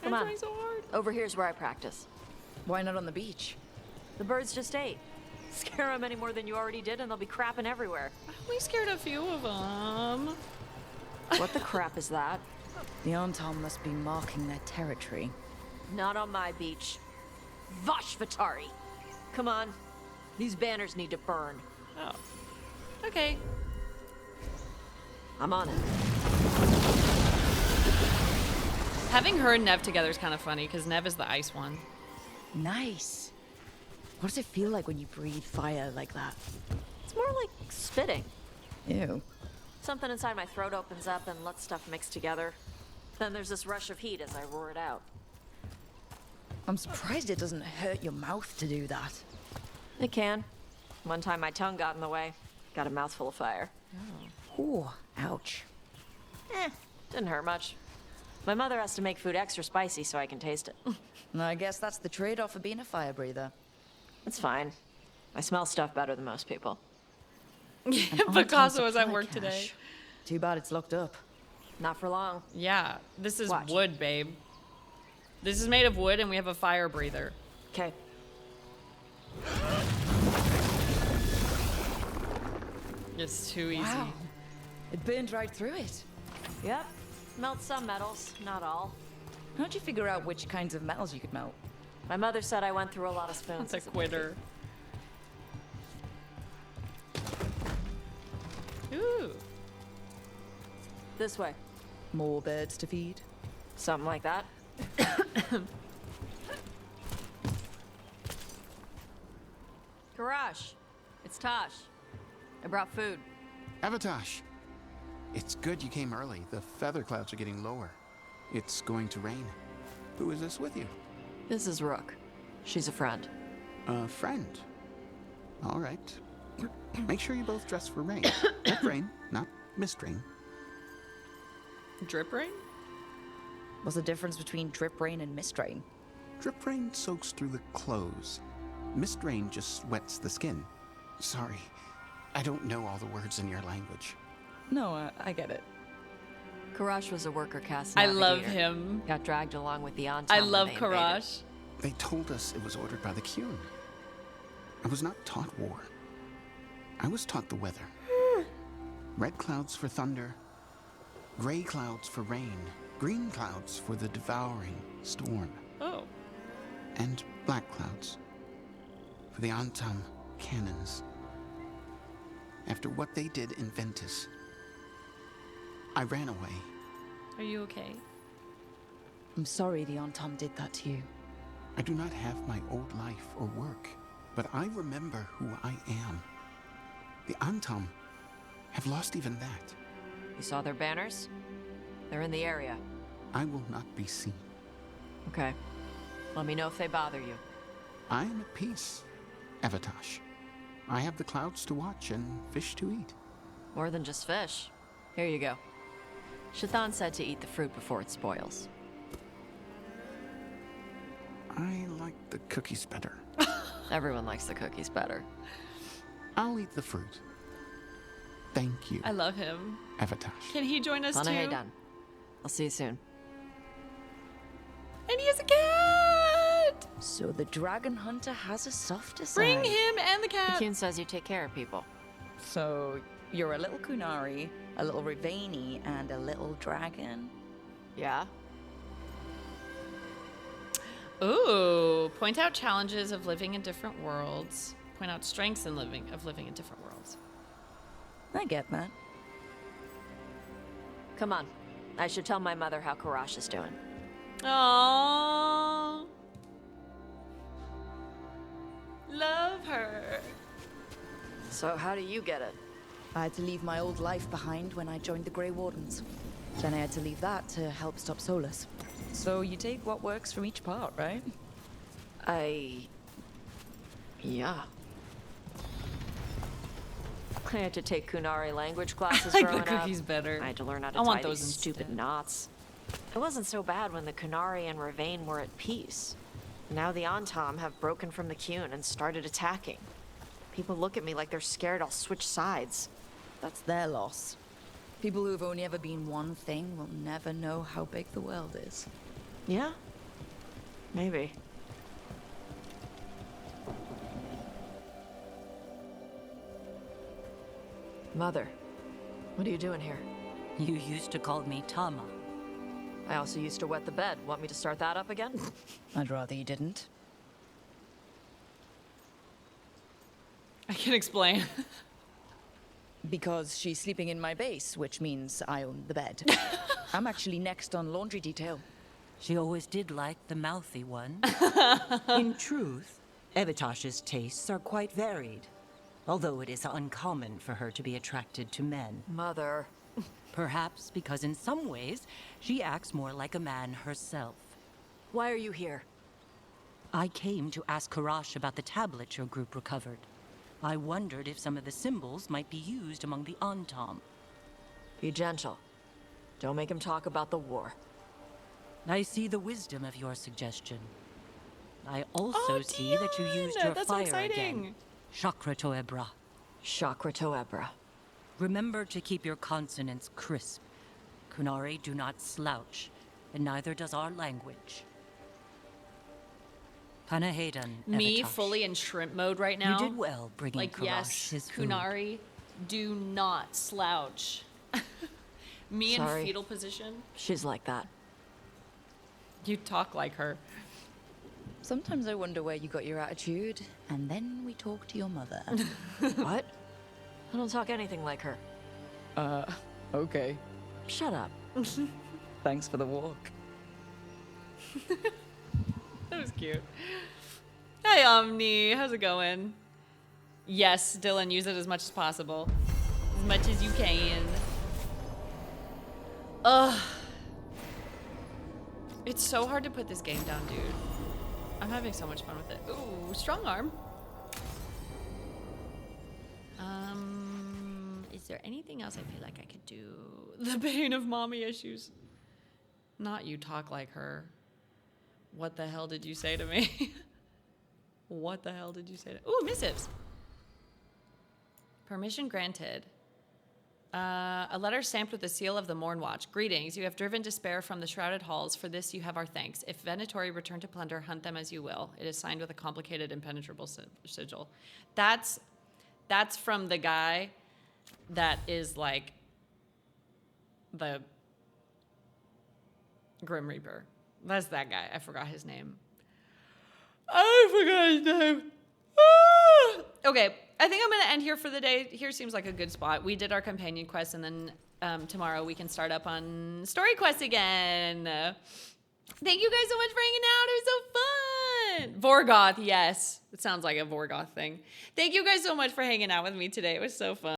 Come on. Trying so hard. Over here's where I practice. Why not on the beach? The birds just ate. Scare them any more than you already did and they'll be crapping everywhere. We scared a few of them. What the crap is that? The Antam must be marking their territory. Not on my beach. Vashvatari! Come on. These banners need to burn. Oh. Okay. I'm on it. Having her and Nev together is kind of funny, because Nev is the ice one. Nice. What does it feel like when you breathe fire like that? It's more like spitting. Ew. Something inside my throat opens up and lets stuff mix together. Then there's this rush of heat as I roar it out. I'm surprised it doesn't hurt your mouth to do that. It can. One time my tongue got in the way. Got a mouthful of fire. Ooh, ouch. Didn't hurt much. My mother has to make food extra spicy so I can taste it. I guess that's the trade-off of being a fire breather. It's fine. I smell stuff better than most people. Picasso was at work today. Too bad it's locked up. Not for long. Yeah, this is Watch. wood, babe. This is made of wood, and we have a fire breather. Okay. It's too easy. Wow. It burned right through it. Yep. Melt some metals, not all. How'd you figure out which kinds of metals you could melt? My mother said I went through a lot of spoons. That's a quitter. Ooh. This way. More birds to feed? Something like that. Garage. It's Tosh. I brought food. Avatosh. It's good you came early. The feather clouds are getting lower. It's going to rain. Who is this with you? This is Rook. She's a friend. A friend. All right. Make sure you both dress for rain. Drip rain, not mist rain. Drip rain? What's the difference between drip rain and mist rain? Drip rain soaks through the clothes. Mist rain just wets the skin. Sorry, I don't know all the words in your language. No, I get it. Karash was a worker caste I navigator. love him. Got dragged along with the Antam I when love they invaded. Karash. They told us it was ordered by the Qun. I was not taught war. I was taught the weather. Red clouds for thunder, gray clouds for rain, green clouds for the devouring storm. Oh. And black clouds for the Antam cannons. After what they did in Ventus, I ran away. Are you okay? I'm sorry the Antam did that to you. I do not have my old life or work, but I remember who I am. The Antam have lost even that. You saw their banners? They're in the area. I will not be seen. Okay. Let me know if they bother you. I am at peace, Avatosh. I have the clouds to watch and fish to eat. More than just fish. Here you go. Shathan said to eat the fruit before it spoils. I like the cookies better. Everyone likes the cookies better. I'll eat the fruit. Thank you. I love him. Avatosh. Can he join us Lana, too? done. I'll see you soon. And he has a cat! So the dragon hunter has a softer side. Bring him and the cat! The Qun says you take care of people. So you're a little Kunari, a little Rivani, and a little dragon? Yeah. Ooh, point out challenges of living in different worlds. Point out strengths of living in different worlds. I get that. Come on. I should tell my mother how Karash is doing. Aww. Love her. So how do you get it? I had to leave my old life behind when I joined the Grey Wardens. Then I had to leave that to help stop Solus. So you take what works from each part, right? Yeah. I had to take Kunari language classes I like growing the cookies up. better. I had to learn how to I want tie those these stupid instead. knots. It wasn't so bad when the Kunari and Ravain were at peace. Now the Antam have broken from the Qun and started attacking. People look at me like they're scared I'll switch sides. That's their loss. People who've only ever been one thing will never know how big the world is. Yeah? Maybe. Mother, what are you doing here? You used to call me Tama. I also used to wet the bed. Want me to start that up again? I'd rather you didn't. I can explain. Because she's sleeping in my base, which means I own the bed. I'm actually next on laundry detail. She always did like the mouthy one. In truth, Evatosh's tastes are quite varied, although it is uncommon for her to be attracted to men. Mother. Perhaps because in some ways, she acts more like a man herself. Why are you here? I came to ask Karash about the tablet your group recovered. I wondered if some of the symbols might be used among the Antam. Be gentle. Don't make him talk about the war. I see the wisdom of your suggestion. I also see that you used your That's fire so exciting. again. Chakra Toebra. Chakra Toebra. Remember to keep your consonants crisp. Kunari do not slouch, and neither does our language. Panahedan, Me Evatosh. fully in shrimp mode right now. You did well bringing Like, Karash yes, his food. Kunari, do not slouch. Me Sorry. in fetal position. She's like that. You talk like her. Sometimes I wonder where you got your attitude, and then we talk to your mother. What? I don't talk anything like her. Okay. Shut up. Thanks for the walk. That was cute. Hi, Omni. How's it going? Yes, Dylan, use it as much as possible. As much as you can. Ugh. It's so hard to put this game down, dude. I'm having so much fun with it. Ooh, strong arm. Is there anything else I feel like I could do? The pain of mommy issues. Not you talk like her. What the hell did you say to me? What the hell did you say to... Ooh, missives. Permission granted. A letter stamped with the seal of the Mornwatch. Greetings. You have driven despair from the shrouded halls. For this, you have our thanks. If Venatori return to plunder, hunt them as you will. It is signed with a complicated, impenetrable sigil. That's from the guy that is like the Grim Reaper. That's that guy. I forgot his name. Okay, I think I'm going to end here for the day. Here seems like a good spot. We did our companion quest, and then tomorrow we can start up on story quests again. Thank you guys so much for hanging out. It was so fun. Vorgoth, yes. It sounds like a Vorgoth thing. Thank you guys so much for hanging out with me today. It was so fun.